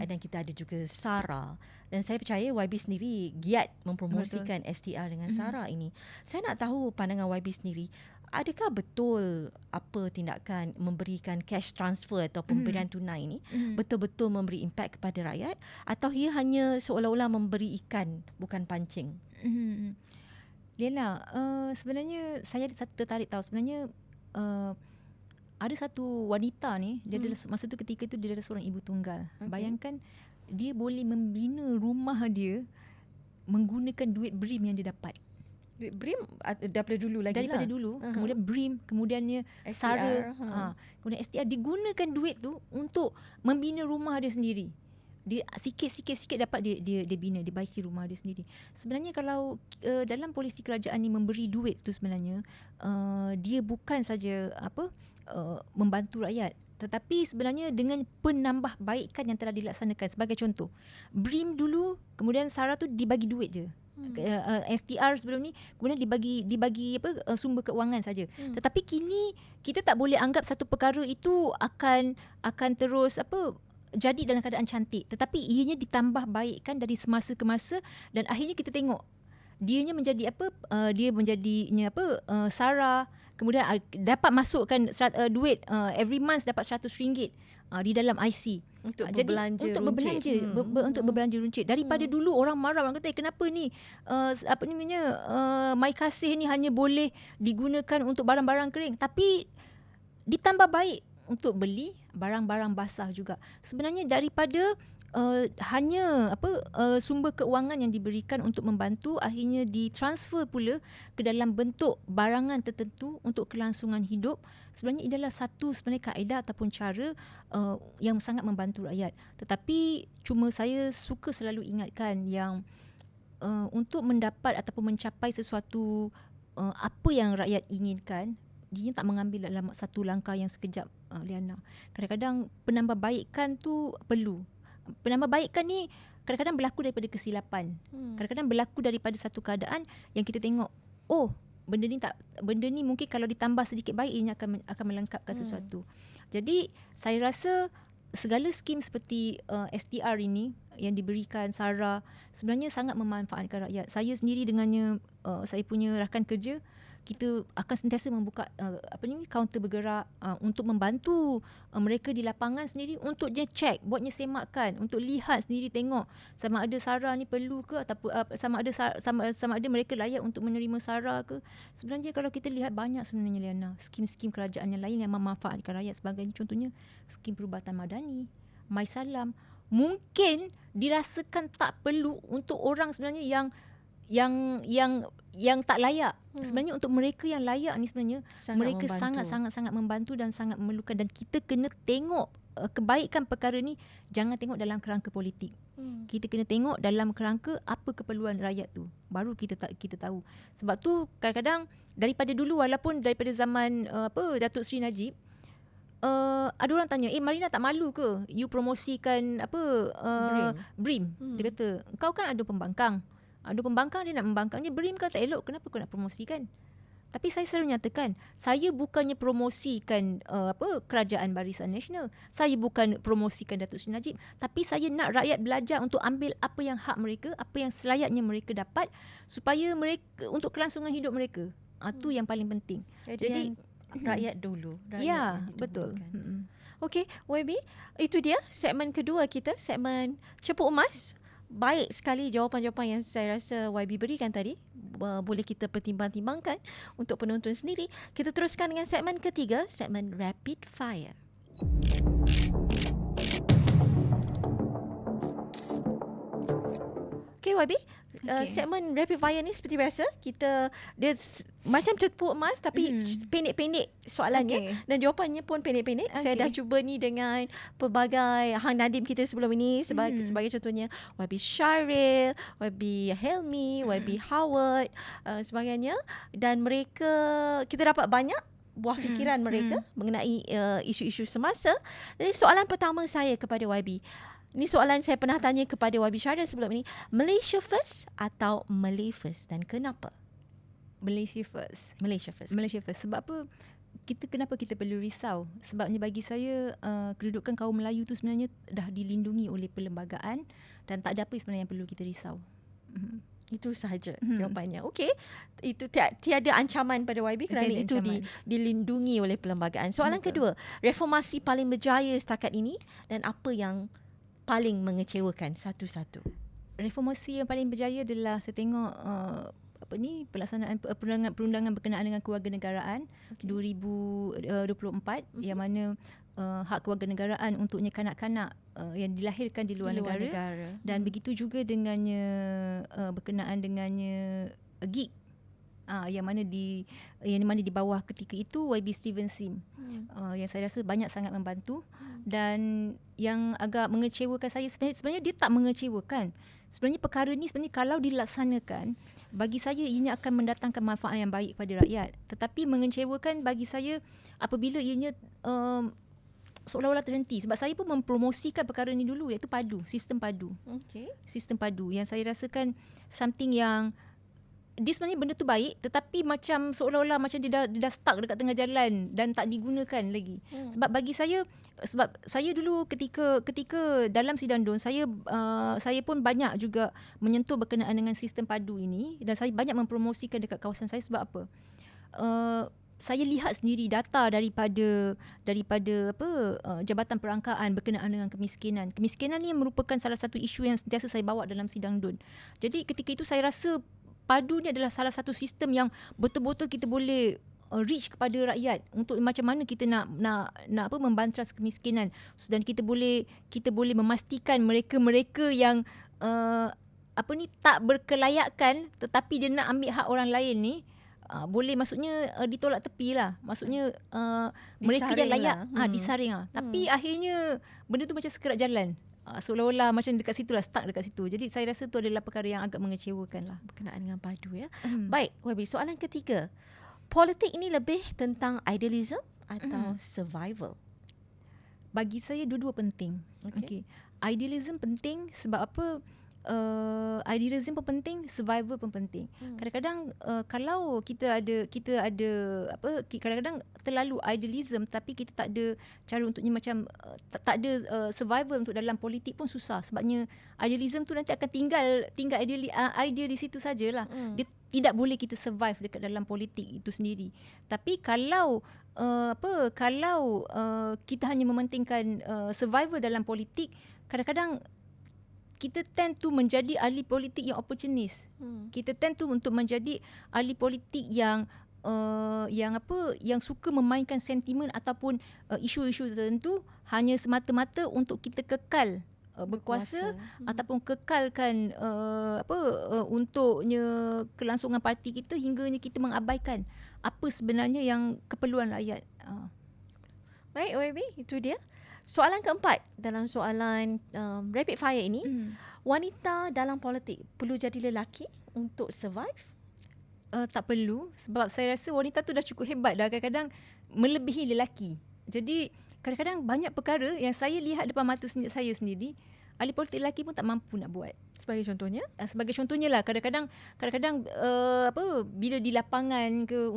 Dan kita ada juga SARA. Dan saya percaya YB sendiri giat mempromosikan STR dengan SARA ini. Saya nak tahu pandangan YB sendiri. Adakah betul apa tindakan memberikan cash transfer atau pemberian tunai ini betul-betul memberi impak kepada rakyat, atau ia hanya seolah-olah memberi ikan bukan pancing? Liana, sebenarnya saya tertarik tahu sebenarnya ada satu wanita ni, dia adalah masa tu ketika itu dia adalah seorang ibu tunggal. Bayangkan dia boleh membina rumah dia menggunakan duit BRIM yang dia dapat. BRIM daripada dulu lagi daripada dulu, kemudian BRIM, kemudiannya SARA, kemudian STR, digunakan duit tu untuk membina rumah dia sendiri. Dia sikit-sikit dapat dia bina, dia baiki rumah dia sendiri. Sebenarnya kalau dalam polisi kerajaan ni memberi duit tu sebenarnya dia bukan saja membantu rakyat, tetapi sebenarnya dengan penambahbaikan yang telah dilaksanakan. Sebagai contoh, BRIM dulu, kemudian SARA tu dibagi duit je. STR sebelum ni kemudian dibagi sumber keuangan saja. Tetapi kini kita tak boleh anggap satu perkara itu akan terus jadi dalam keadaan cantik, tetapi ianya ditambah baikkan dari semasa ke masa, dan akhirnya kita tengok dianya menjadi dia menjadinya SARA, kemudian dapat masukkan duit every month dapat RM100 di dalam IC untuk berbelanja runcit. Daripada dulu orang marah, orang kata kenapa ni My Kasih ni hanya boleh digunakan untuk barang-barang kering, tapi ditambah baik untuk beli barang-barang basah juga. Sebenarnya daripada hanya sumber keuangan yang diberikan untuk membantu, akhirnya ditransfer pula ke dalam bentuk barangan tertentu untuk kelangsungan hidup. Sebenarnya ini adalah satu kaedah ataupun cara yang sangat membantu rakyat. Tetapi cuma saya suka selalu ingatkan yang untuk mendapat ataupun mencapai sesuatu apa yang rakyat inginkan, dia tak mengambil dalam satu langkah yang sekejap, Liana. Kadang-kadang penambahbaikan tu perlu. Penambahbaikan ni kadang-kadang berlaku daripada kesilapan. Kadang-kadang berlaku daripada satu keadaan yang kita tengok, benda ni mungkin kalau ditambah sedikit baik, ianya akan melengkapkan sesuatu. Jadi saya rasa segala skim seperti STR ini yang diberikan SARA sebenarnya sangat memanfaatkan rakyat. Saya sendiri dengannya, saya punya rakan kerja, kita akan sentiasa membuka kaunter bergerak untuk membantu mereka di lapangan sendiri untuk dia check, buatnya semakan, untuk lihat sendiri, tengok sama ada SARA ni perlu ke, ataupun sama ada mereka layak untuk menerima SARA ke. Sebenarnya kalau kita lihat banyak sebenarnya, Liana, skim-skim kerajaan yang lain yang memanfaatkan rakyat sebagainya. Contohnya skim perubatan madani, MySalam, mungkin dirasakan tak perlu untuk orang sebenarnya yang tak layak. Sebenarnya untuk mereka yang layak ni sebenarnya mereka sangat membantu dan sangat memerlukan, dan kita kena tengok kebaikan perkara ni jangan tengok dalam kerangka politik. Kita kena tengok dalam kerangka apa keperluan rakyat tu. Baru kita tahu. Sebab tu kadang-kadang daripada dulu, walaupun daripada zaman Datuk Seri Najib, ada orang tanya, Marina tak malu ke you promosikan BRIM? Dia kata, kau kan ada pembangkang. Dia nak membangkangnya. BRIM kau tak elok, kenapa kau nak promosikan? Tapi saya selalu nyatakan, saya bukannya promosikan Kerajaan Barisan Nasional. Saya bukan promosikan Datuk Seri Najib, tapi saya nak rakyat belajar untuk ambil apa yang hak mereka, apa yang selayaknya mereka dapat, supaya mereka, untuk kelangsungan hidup mereka. Tu yang paling penting. Jadi rakyat dulu. Betul. Okey, YB, itu dia segmen kedua kita, segmen Cepu Emas. Baik sekali jawapan-jawapan yang saya rasa YB berikan tadi. Boleh kita pertimbang-timbangkan untuk penonton sendiri. Kita teruskan dengan segmen ketiga, segmen Rapid Fire. Okay, YB, segmen Rapid Fire ni seperti biasa, dia macam Cepu Emas tapi pendek-pendek soalannya, dan jawapannya pun pendek-pendek. Saya dah cuba ni dengan pelbagai Hang Nadim kita sebelum ini, sebagai contohnya YB Syaril, YB Helmi, YB Howard, sebagainya, dan mereka, kita dapat banyak buah fikiran mereka mengenai isu-isu semasa. Jadi soalan pertama saya kepada YB, ni soalan saya pernah tanya kepada YB Syaril sebelum ini, Malaysia first atau Malay first, dan kenapa? Malaysia first. Sebab apa? Kenapa kita perlu risau? Sebabnya bagi saya kedudukan kaum Melayu tu sebenarnya dah dilindungi oleh perlembagaan, dan tak ada apa sebenarnya yang perlu kita risau. Itu sahaja jawapannya. Okey, itu tiada ancaman pada YB kerana itu dilindungi oleh perlembagaan. Soalan kedua, reformasi paling berjaya setakat ini dan apa yang paling mengecewakan satu-satu? Reformasi yang paling berjaya adalah saya tengok pelaksanaan perundangan berkenaan dengan kewarganegaraan 2024, yang mana hak kewarganegaraan untuknya kanak-kanak yang dilahirkan di luar negara. Dan begitu juga dengannya berkenaan dengannya gig yang mana di bawah ketika itu YB Steven Sim, yang saya rasa banyak sangat membantu. Dan yang agak mengecewakan saya, sebenarnya dia tak mengecewakan. Sebenarnya perkara ni sebenarnya kalau dilaksanakan, bagi saya ianya akan mendatangkan manfaat yang baik pada rakyat. Tetapi mengecewakan bagi saya apabila ianya seolah-olah terhenti. Sebab saya pun mempromosikan perkara ni dulu, iaitu padu, sistem padu. Sistem padu yang saya rasakan something yang dia sebenarnya benda tu baik, tetapi macam seolah-olah macam dia dah stuck dekat tengah jalan dan tak digunakan lagi. Sebab bagi saya, sebab saya dulu ketika dalam sidang DUN, saya pun banyak juga menyentuh berkenaan dengan sistem padu ini, dan saya banyak mempromosikan dekat kawasan saya. Sebab apa? Saya lihat sendiri data daripada Jabatan Perangkaan berkenaan dengan kemiskinan. Kemiskinan ni merupakan salah satu isu yang sentiasa saya bawa dalam sidang DUN. Jadi ketika itu saya rasa padu ni adalah salah satu sistem yang betul-betul kita boleh reach kepada rakyat untuk macam mana kita nak membantras kemiskinan, dan kita boleh memastikan mereka yang tak berkelayakan tetapi dia nak ambil hak orang lain ni boleh, maksudnya ditolak tepi lah. Maksudnya mereka yang layak disaring lah. Tapi akhirnya benda tu macam sekerat jalan. Seolah-olah macam dekat situ lah, stuck dekat situ. Jadi saya rasa tu adalah perkara yang agak mengecewakan lah berkenaan dengan padu ya. Baik, YB, soalan ketiga. Politik ini lebih tentang idealism atau survival? Bagi saya dua-dua penting. Okay. Idealism penting sebab apa? Idealism pun penting, survival pun penting. Kadang-kadang kalau kita ada kadang-kadang terlalu idealism tapi kita tak ada cara untuknya, macam tak ada survival untuk dalam politik pun susah. Sebabnya idealism tu nanti akan tinggal idea di situ sajalah. tidak boleh kita survive dekat dalam politik itu sendiri. Tapi kalau kita hanya mementingkan survival dalam politik, kadang-kadang kita tend to menjadi ahli politik yang opportunist. Kita tend to untuk menjadi ahli politik yang yang suka memainkan sentimen ataupun isu-isu tertentu hanya semata-mata untuk kita kekal berkuasa ataupun kekalkan untuknya kelangsungan parti kita, hingganya kita mengabaikan apa sebenarnya yang keperluan rakyat. Baik, YB, itu dia. Soalan keempat dalam soalan rapid fire ini, wanita dalam politik perlu jadi lelaki untuk survive? Tak perlu, sebab saya rasa wanita tu dah cukup hebat dah, kadang-kadang melebihi lelaki. Jadi kadang-kadang banyak perkara yang saya lihat depan mata saya sendiri, ahli politik lelaki pun tak mampu nak buat. Sebagai contohnya? Sebagai contohnya lah, kadang-kadang bila di lapangan ke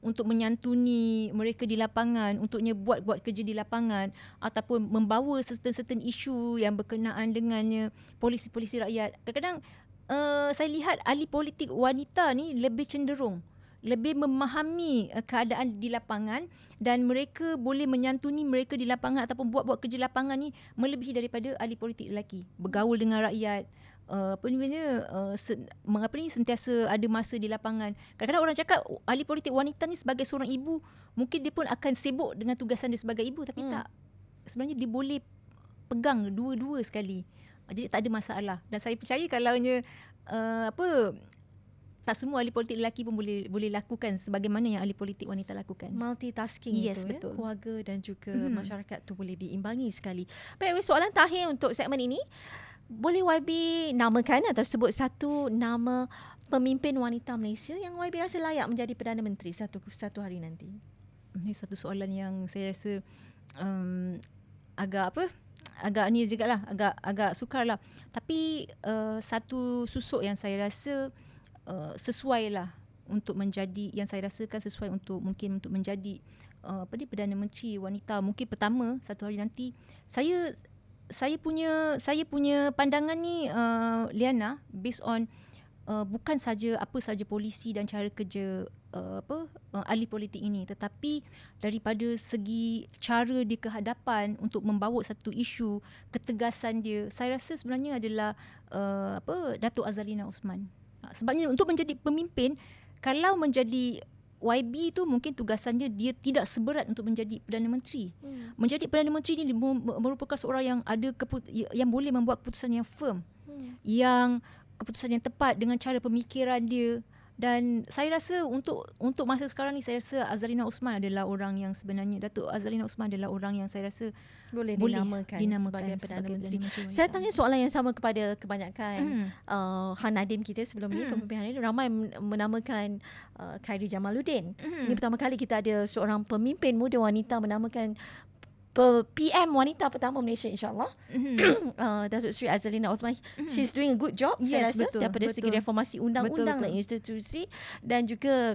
untuk menyantuni mereka di lapangan, untuknya buat kerja di lapangan ataupun membawa certain isu yang berkenaan dengannya polisi-polisi rakyat. Kadang-kadang saya lihat ahli politik wanita ni lebih cenderung, lebih memahami keadaan di lapangan dan mereka boleh menyantuni mereka di lapangan ataupun buat kerja lapangan ni melebihi daripada ahli politik lelaki. Bergaul dengan rakyat, sentiasa ada masa di lapangan. Kadang-kadang orang cakap ahli politik wanita ni sebagai seorang ibu, mungkin dia pun akan sibuk dengan tugasan dia sebagai ibu, tapi tak. Sebenarnya dia boleh pegang dua-dua sekali. Jadi tak ada masalah. Dan saya percaya kalaunya tak semua ahli politik lelaki pun boleh lakukan sebagaimana yang ahli politik wanita lakukan. Multitasking itu ya. betul. Keluarga dan juga masyarakat tu boleh diimbangi sekali. Baik, soalan terakhir untuk segmen ini. Boleh YB namakan atau sebut satu nama pemimpin wanita Malaysia yang YB rasa layak menjadi Perdana Menteri satu hari nanti? Ini satu soalan yang saya rasa agak ni jugalah, agak sukar lah. Tapi satu susuk yang saya rasa sesuai lah untuk menjadi, yang saya rasakan sesuai untuk menjadi Perdana Menteri wanita mungkin pertama satu hari nanti. Saya punya pandangan ni Liana, based on bukan saja apa saja polisi dan cara kerja ahli politik ini, tetapi daripada segi cara dia ke hadapan untuk membawa satu isu, ketegasan dia, saya rasa sebenarnya adalah Datuk Azalina Othman. Sebabnya untuk menjadi pemimpin, kalau menjadi YB tu mungkin tugasannya dia tidak seberat untuk menjadi Perdana Menteri. Menjadi Perdana Menteri ni merupakan seorang yang yang boleh membuat keputusan yang firm, yang keputusan yang tepat dengan cara pemikiran dia. Dan saya rasa untuk masa sekarang ni, saya rasa Azalina Othman adalah orang yang sebenarnya, Datuk Azalina Othman adalah orang yang saya rasa boleh dinamakan sebagai Perdana Menteri. Saya tanya soalan yang sama kepada kebanyakan Han Nadim kita sebelum ni, pemimpin Han Nadim, ramai menamakan Khairy Jamaluddin. Ini pertama kali kita ada seorang pemimpin muda wanita menamakan PM wanita pertama Malaysia, insyaAllah. Datuk Seri Azalina Othman. She's doing a good job, saya rasa, daripada segi reformasi undang-undang dan institusi, dan juga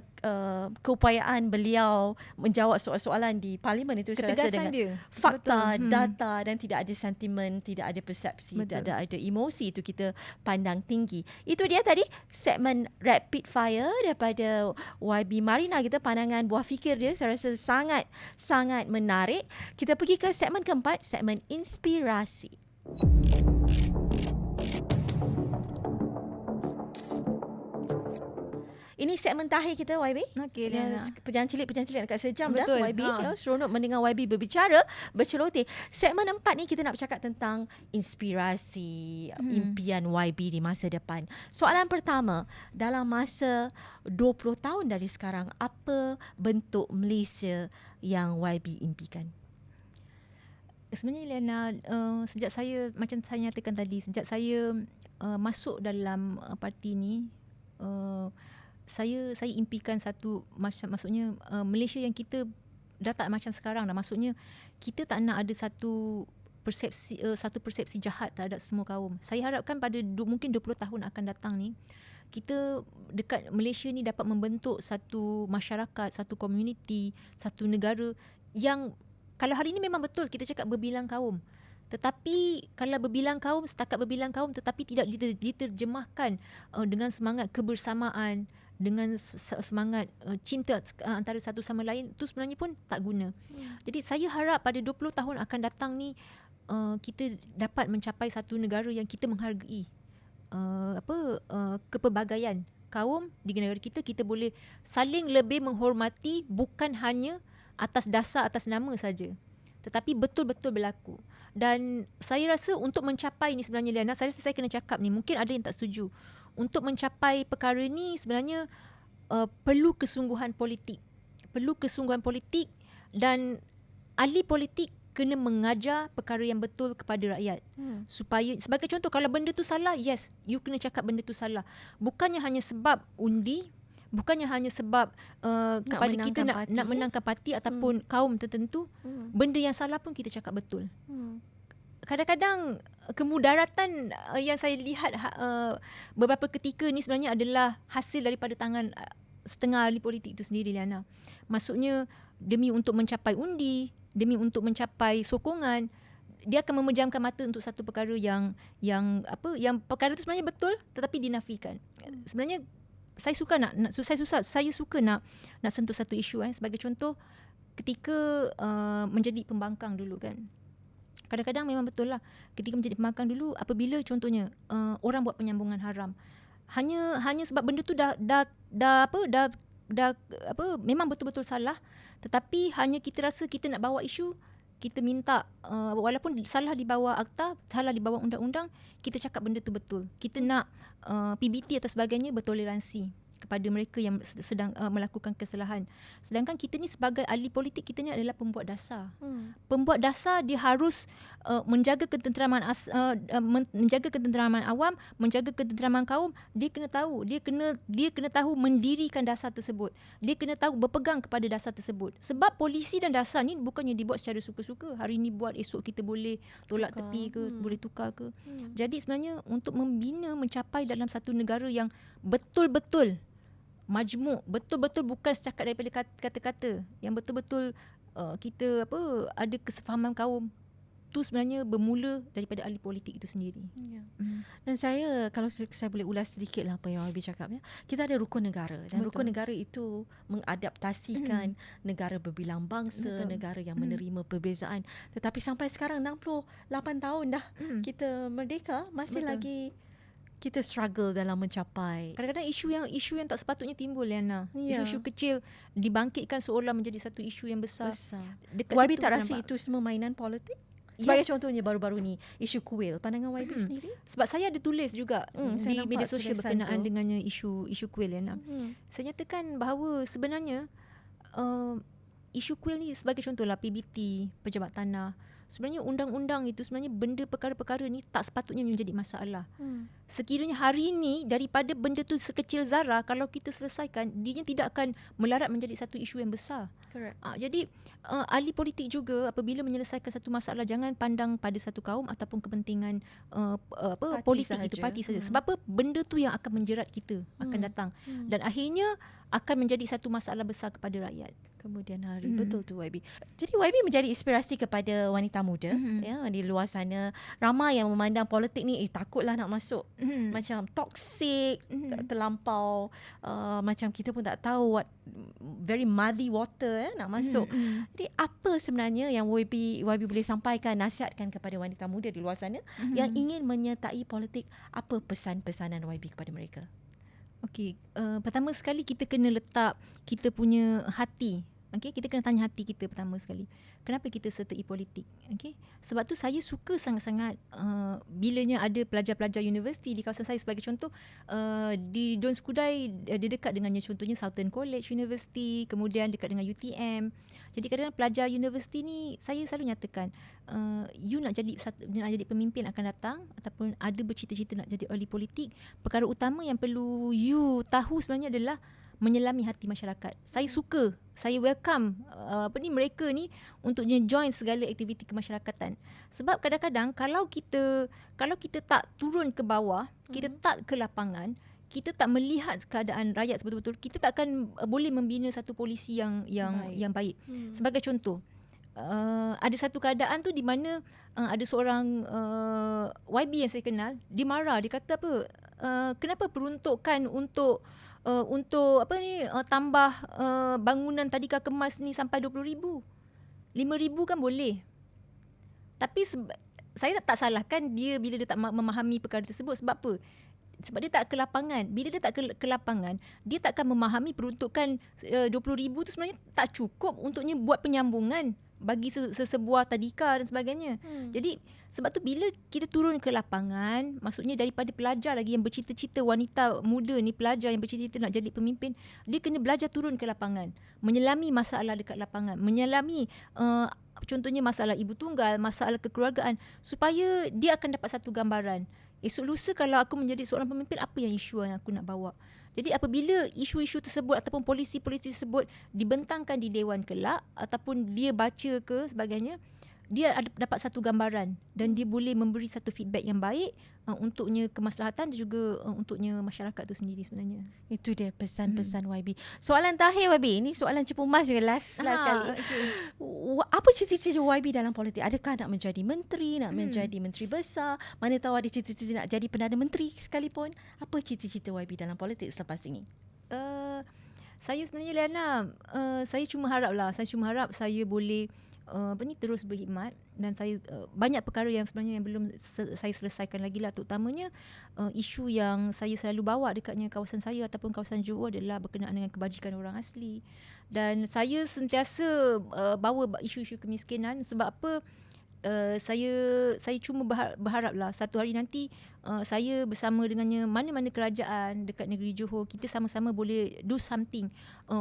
keupayaan beliau menjawab soalan-soalan di Parlimen itu, saya rasa dengan fakta, data, dan tidak ada sentimen, tidak ada persepsi, tidak ada emosi, itu kita pandang tinggi. Itu dia tadi segmen Rapid Fire daripada YB Marina kita, pandangan buah fikir dia saya rasa sangat menarik. Kita pergi ke segmen keempat, segmen inspirasi. Ini segmen terakhir kita, YB. Okey, Pejalan cilik dekat sejam dah betul. YB. Seronok mendengar YB berbicara, berceloteh. Segmen 4 ni kita nak bercakap tentang inspirasi, impian YB di masa depan. Soalan pertama, dalam masa 20 tahun dari sekarang, apa bentuk Malaysia yang YB impikan? Sebenarnya Liana, sejak saya, macam saya nyatakan tadi, sejak saya masuk dalam parti ni, saya impikan satu, maksudnya Malaysia yang kita dah tak macam sekarang dah. Maksudnya kita tak nak ada satu persepsi jahat terhadap semua kaum. Saya harapkan pada mungkin 20 tahun akan datang ni, kita dekat Malaysia ni dapat membentuk satu masyarakat, satu komuniti, satu negara yang, kalau hari ini memang betul kita cakap berbilang kaum, tetapi kalau setakat berbilang kaum tetapi tidak diterjemahkan dengan semangat kebersamaan dengan semangat cinta antara satu sama lain, tu sebenarnya pun tak guna. Jadi saya harap pada 20 tahun akan datang ni kita dapat mencapai satu negara yang kita menghargai kepelbagaian kaum di negara kita. Kita boleh saling lebih menghormati, bukan hanya atas dasar, atas nama saja, tetapi betul-betul berlaku. Dan saya rasa untuk mencapai ni sebenarnya, Liana, saya rasa saya kena cakap ni, mungkin ada yang tak setuju. Untuk mencapai perkara ni sebenarnya perlu kesungguhan politik. Perlu kesungguhan politik, dan ahli politik kena mengajar perkara yang betul kepada rakyat. Supaya, sebagai contoh, kalau benda tu salah, yes, you kena cakap benda tu salah. Bukannya hanya sebab undi, bukannya hanya sebab kepada kita nak menangkan parti ataupun kaum tertentu. Benda yang salah pun kita cakap betul. Kadang-kadang kemudaratan yang saya lihat beberapa ketika ni sebenarnya adalah hasil daripada tangan setengah ahli politik itu sendiri, Liana. Maksudnya demi untuk mencapai undi, demi untuk mencapai sokongan, dia akan memejamkan mata untuk satu perkara yang perkara itu sebenarnya betul tetapi dinafikan. Sebenarnya saya suka nak sentuh satu isu sebagai contoh, ketika menjadi pembangkang dulu kan. Kadang-kadang memang betul lah, ketika menjadi pembangkang dulu, apabila contohnya orang buat penyambungan haram, hanya sebab benda tu dah memang betul-betul salah, tetapi hanya kita rasa kita nak bawa isu, kita minta walaupun salah di bawah akta, salah di bawah undang-undang, kita cakap benda tu betul. Kita nak PBT atau sebagainya bertoleransi kepada mereka yang sedang melakukan kesalahan. Sedangkan kita ni sebagai ahli politik, kita ni adalah pembuat dasar. Pembuat dasar dia harus menjaga ketenteraman menjaga ketenteraman awam, menjaga ketenteraman kaum. Dia kena tahu, dia kena tahu mendirikan dasar tersebut. Dia kena tahu berpegang kepada dasar tersebut. Sebab polisi dan dasar ni bukannya dibuat secara suka-suka. Hari ni buat, esok kita boleh tolak tepi ke, boleh tukar ke. Jadi sebenarnya untuk membina, mencapai dalam satu negara yang betul-betul majmuk, betul-betul bukan setakat daripada kata-kata, yang betul-betul kita ada kesefahaman kaum, tu sebenarnya bermula daripada ahli politik itu sendiri. Dan saya, kalau saya boleh ulas sedikit lah apa yang YB cakap, kita ada rukun negara, dan rukun negara itu mengadaptasikan negara berbilang bangsa, negara yang menerima perbezaan. Tetapi sampai sekarang 68 tahun dah kita merdeka, masih lagi kita struggle dalam mencapai. Kadang-kadang isu yang tak sepatutnya timbul, Liana. Isu-isu kecil dibangkitkan seolah menjadi satu isu yang besar. YB tak rasa itu semua mainan politik? Sebagai contohnya baru-baru ni, isu kuil. Pandangan YB sendiri? Sebab saya ada tulis juga di media sosial berkenaan dengannya isu kuil, Liana. Saya nyatakan bahawa sebenarnya isu kuil ni, sebagai contohlah PBT, pejabat tanah, sebenarnya undang-undang itu sebenarnya benda perkara-perkara ni tak sepatutnya menjadi masalah. Sekiranya hari ini daripada benda tu sekecil zarah, kalau kita selesaikan, dia tidak akan melarat menjadi satu isu yang besar. Jadi ahli politik juga apabila menyelesaikan satu masalah, jangan pandang pada satu kaum ataupun kepentingan politik sahaja. Itu parti saja. Sebab apa? Benda tu yang akan menjerat kita akan datang, dan akhirnya akan menjadi satu masalah besar kepada rakyat kemudian hari. Betul tu YB. Jadi YB menjadi inspirasi kepada wanita muda di luar sana. Ramai yang memandang politik ni takutlah nak masuk, macam toxic, terlampau, macam kita pun tak tahu very muddy water nak masuk. Jadi apa sebenarnya yang YB boleh sampaikan, nasihatkan kepada wanita muda di luar sana yang ingin menyertai politik? Apa pesan-pesanan YB kepada mereka? Okey, pertama sekali kita kena letak kita punya hati. Okey, kita kena tanya hati kita pertama sekali. Kenapa kita sertai politik? Okey, sebab tu saya suka sangat-sangat bilanya ada pelajar-pelajar universiti di kawasan saya. Sebagai contoh, di Don Skudai, dia dekat dengannya contohnya Sultan College University, kemudian dekat dengan UTM. Jadi kadang-kadang pelajar universiti ni, saya selalu nyatakan, you nak jadi pemimpin akan datang, ataupun ada bercita-cita nak jadi ahli politik, perkara utama yang perlu you tahu sebenarnya adalah menyelami hati masyarakat. Saya welcome mereka ni untuk join segala aktiviti kemasyarakatan. Sebab kadang-kadang kalau kita tak turun ke bawah, kita tak ke lapangan, kita tak melihat keadaan rakyat betul-betul, kita tak akan boleh membina satu polisi yang baik. Sebagai contoh, ada satu keadaan tu di mana ada seorang YB yang saya kenal, dia marah, dia kata kenapa peruntukan untuk untuk tambah bangunan tadika kemas ni sampai 20,000. 5,000 kan boleh. Tapi saya tak salahkan dia bila dia tak memahami perkara tersebut. Sebab apa? Sebab dia tak ke lapangan. Bila dia tak ke lapangan, dia takkan memahami peruntukan 20,000 tu sebenarnya tak cukup untuknya buat penyambungan bagi sesebuah tadika dan sebagainya. Jadi sebab tu bila kita turun ke lapangan, maksudnya daripada pelajar lagi yang bercita-cita, wanita muda ni, pelajar yang bercita-cita nak jadi pemimpin, dia kena belajar turun ke lapangan, menyelami masalah dekat lapangan, menyelami contohnya masalah ibu tunggal, masalah kekeluargaan, supaya dia akan dapat satu gambaran. Esok lusa kalau aku menjadi seorang pemimpin, apa yang isu yang aku nak bawa. Jadi apabila isu-isu tersebut ataupun polisi-polisi tersebut dibentangkan di dewan kelak ataupun dia baca ke sebagainya, dia dapat satu gambaran dan dia boleh memberi satu feedback yang baik untuknya kemaslahatan dan juga untuknya masyarakat tu sendiri sebenarnya. Itu dia pesan-pesan YB. Soalan terakhir YB, ini soalan cepu emas je last sekali. Okay. Apa cita-cita YB dalam politik? Adakah nak menjadi menteri, nak menjadi menteri besar? Mana tahu ada cita-cita nak jadi Perdana Menteri sekalipun. Apa cita-cita YB dalam politik selepas ini? Saya sebenarnya Liana, saya cuma harap saya boleh terus berkhidmat dan saya banyak perkara yang sebenarnya yang belum saya selesaikan lagi lah, terutamanya isu yang saya selalu bawa dekatnya kawasan saya ataupun kawasan Johor adalah berkenaan dengan kebajikan orang asli, dan saya sentiasa bawa isu-isu kemiskinan. Sebab apa? Saya cuma berharaplah satu hari nanti saya bersama dengannya mana-mana kerajaan dekat negeri Johor, kita sama-sama boleh do something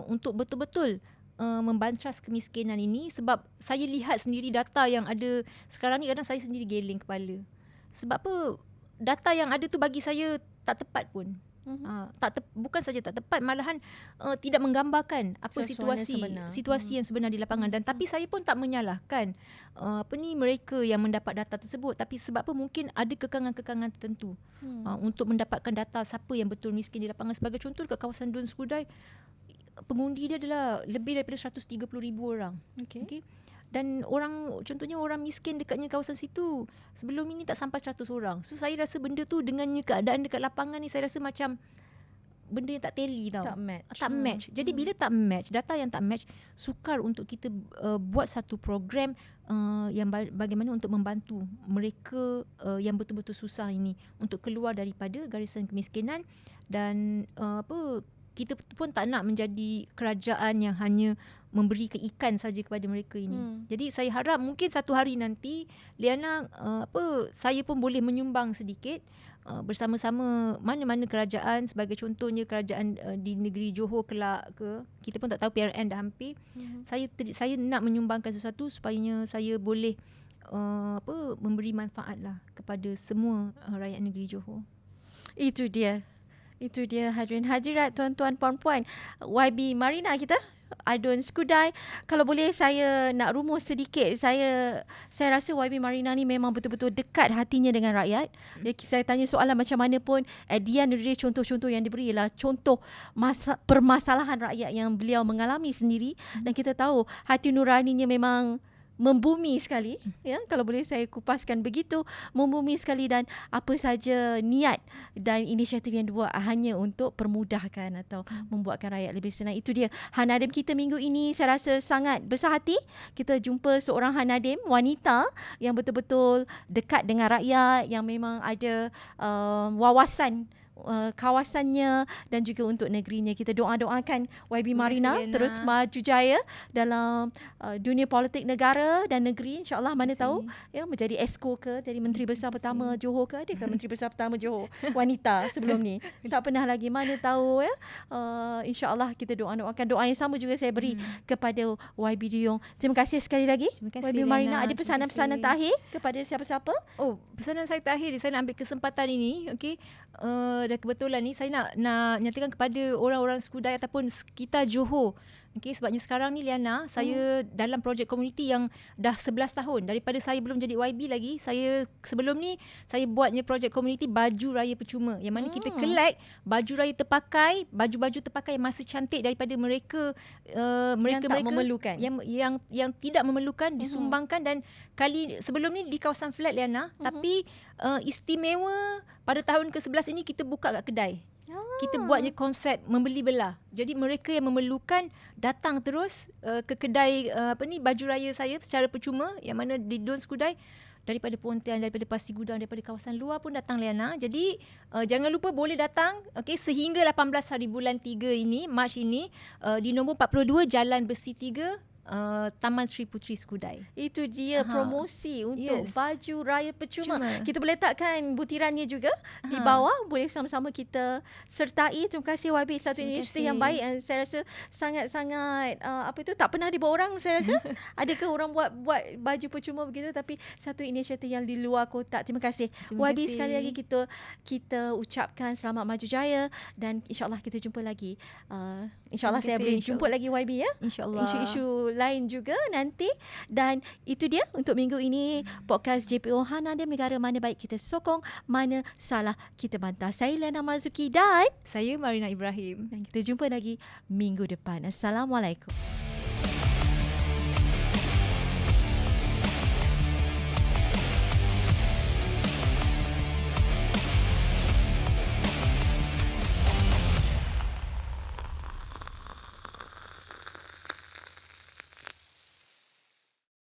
untuk betul-betul membantras kemiskinan ini. Sebab saya lihat sendiri data yang ada sekarang ni, kadang saya sendiri geleng kepala. Sebab apa? Data yang ada tu bagi saya tak tepat pun. Bukan saja tak tepat, malahan tidak menggambarkan apa situasi yang sebenar di lapangan. Dan tapi saya pun tak menyalahkan mereka yang mendapat data tersebut, tapi sebab apa mungkin ada kekangan-kekangan tertentu untuk mendapatkan data siapa yang betul miskin di lapangan. Sebagai contoh dekat kawasan Dun Skudai, pengundi dia adalah lebih daripada 130,000 orang. Okay. Dan contohnya orang miskin dekatnya kawasan situ sebelum ini tak sampai 100 orang. So saya rasa benda tu dengannya keadaan dekat lapangan ni, saya rasa macam benda yang tak tally tau. Tak match. Jadi bila tak match, data yang tak match, sukar untuk kita buat satu program yang bagaimana untuk membantu mereka yang betul-betul susah ini untuk keluar daripada garisan kemiskinan. Dan kita pun tak nak menjadi kerajaan yang hanya memberi ikan saja kepada mereka ini. Jadi saya harap mungkin satu hari nanti Liana saya pun boleh menyumbang sedikit bersama-sama mana-mana kerajaan, sebagai contohnya kerajaan di negeri Johor kelak ke, kita pun tak tahu PRN dah hampir. Saya nak menyumbangkan sesuatu supaya saya boleh memberi manfaat lah kepada semua rakyat negeri Johor. Itu dia hadirin hadirat, tuan-tuan puan-puan, YB Marina kita, Adun Skudai. Kalau boleh saya nak rumus sedikit, saya rasa YB Marina ni memang betul-betul dekat hatinya dengan rakyat. Saya tanya soalan macam mana pun, at the end of the day, contoh-contoh yang diberi ialah contoh permasalahan rakyat yang beliau mengalami sendiri. Dan kita tahu hati nuraninya memang membumi sekali, ya, kalau boleh saya kupaskan begitu, membumi sekali, dan apa saja niat dan inisiatif yang dibuat hanya untuk permudahkan atau membuatkan rakyat lebih senang. Itu dia Hanadim kita minggu ini. Saya rasa sangat besar hati kita jumpa seorang Hanadim wanita yang betul-betul dekat dengan rakyat, yang memang ada wawasan kawasannya dan juga untuk negerinya. Kita doakan YB Marina terus maju jaya dalam dunia politik negara dan negeri, insya-Allah. Mana tahu ya menjadi esko ke, jadi menteri besar pertama Johor ke. Adakah menteri besar pertama Johor wanita sebelum ni? Tak pernah lagi, mana tahu ya. Insya-Allah kita doakan. Doa yang sama juga saya beri kepada YB Duyung. Terima kasih sekali lagi YB Marina. Ada pesanan-pesanan terakhir kepada siapa-siapa? Pesanan saya terakhir, saya nak ambil kesempatan ini, okey. Dan kebetulan ni saya nak nyatakan kepada orang-orang Skudai ataupun sekitar Johor. Okay, sebabnya sekarang ni Liana, saya dalam projek komuniti yang dah 11 tahun. Daripada saya belum jadi YB lagi, sebelum ni saya buatnya projek komuniti baju raya percuma, yang mana kita collect baju raya terpakai, baju-baju terpakai yang masih cantik daripada mereka yang tak memerlukan, yang tidak memerlukan, disumbangkan. Dan kali sebelum ni di kawasan flat Liana, tapi istimewa pada tahun ke-11 ini kita buka kat kedai. Kita buatnya konsep membeli belah. Jadi mereka yang memerlukan datang terus ke kedai baju raya saya secara percuma, yang mana di Dun Skudai, daripada Pontian, daripada Pasir Gudang, daripada kawasan luar pun datang Liana. Jadi jangan lupa boleh datang sehingga 18 hari bulan 3 ini, Mac ini, di nombor 42 Jalan Besi 3, Taman Sri Puteri Skudai. Itu dia promosi untuk baju raya percuma. Kita boleh letakkan butirannya juga di bawah. Boleh sama-sama kita sertai. Terima kasih YB, satu inisiatif yang baik, dan saya rasa sangat-sangat tak pernah dibuat orang, saya rasa. Adakah orang buat baju percuma begitu, tapi satu inisiatif yang di luar kotak. Terima kasih YB. Sekali lagi kita ucapkan selamat maju jaya, dan insyaAllah kita jumpa lagi. InsyaAllah saya boleh jumpa lagi YB ya. InsyaAllah. Isu-isu lain juga nanti. Dan itu dia untuk minggu ini podcast JPO Hana dan Negara. Mana baik kita sokong, mana salah kita bantah. Saya Liana Marzuki dan saya Marina Ibrahim. Dan kita jumpa lagi minggu depan. Assalamualaikum.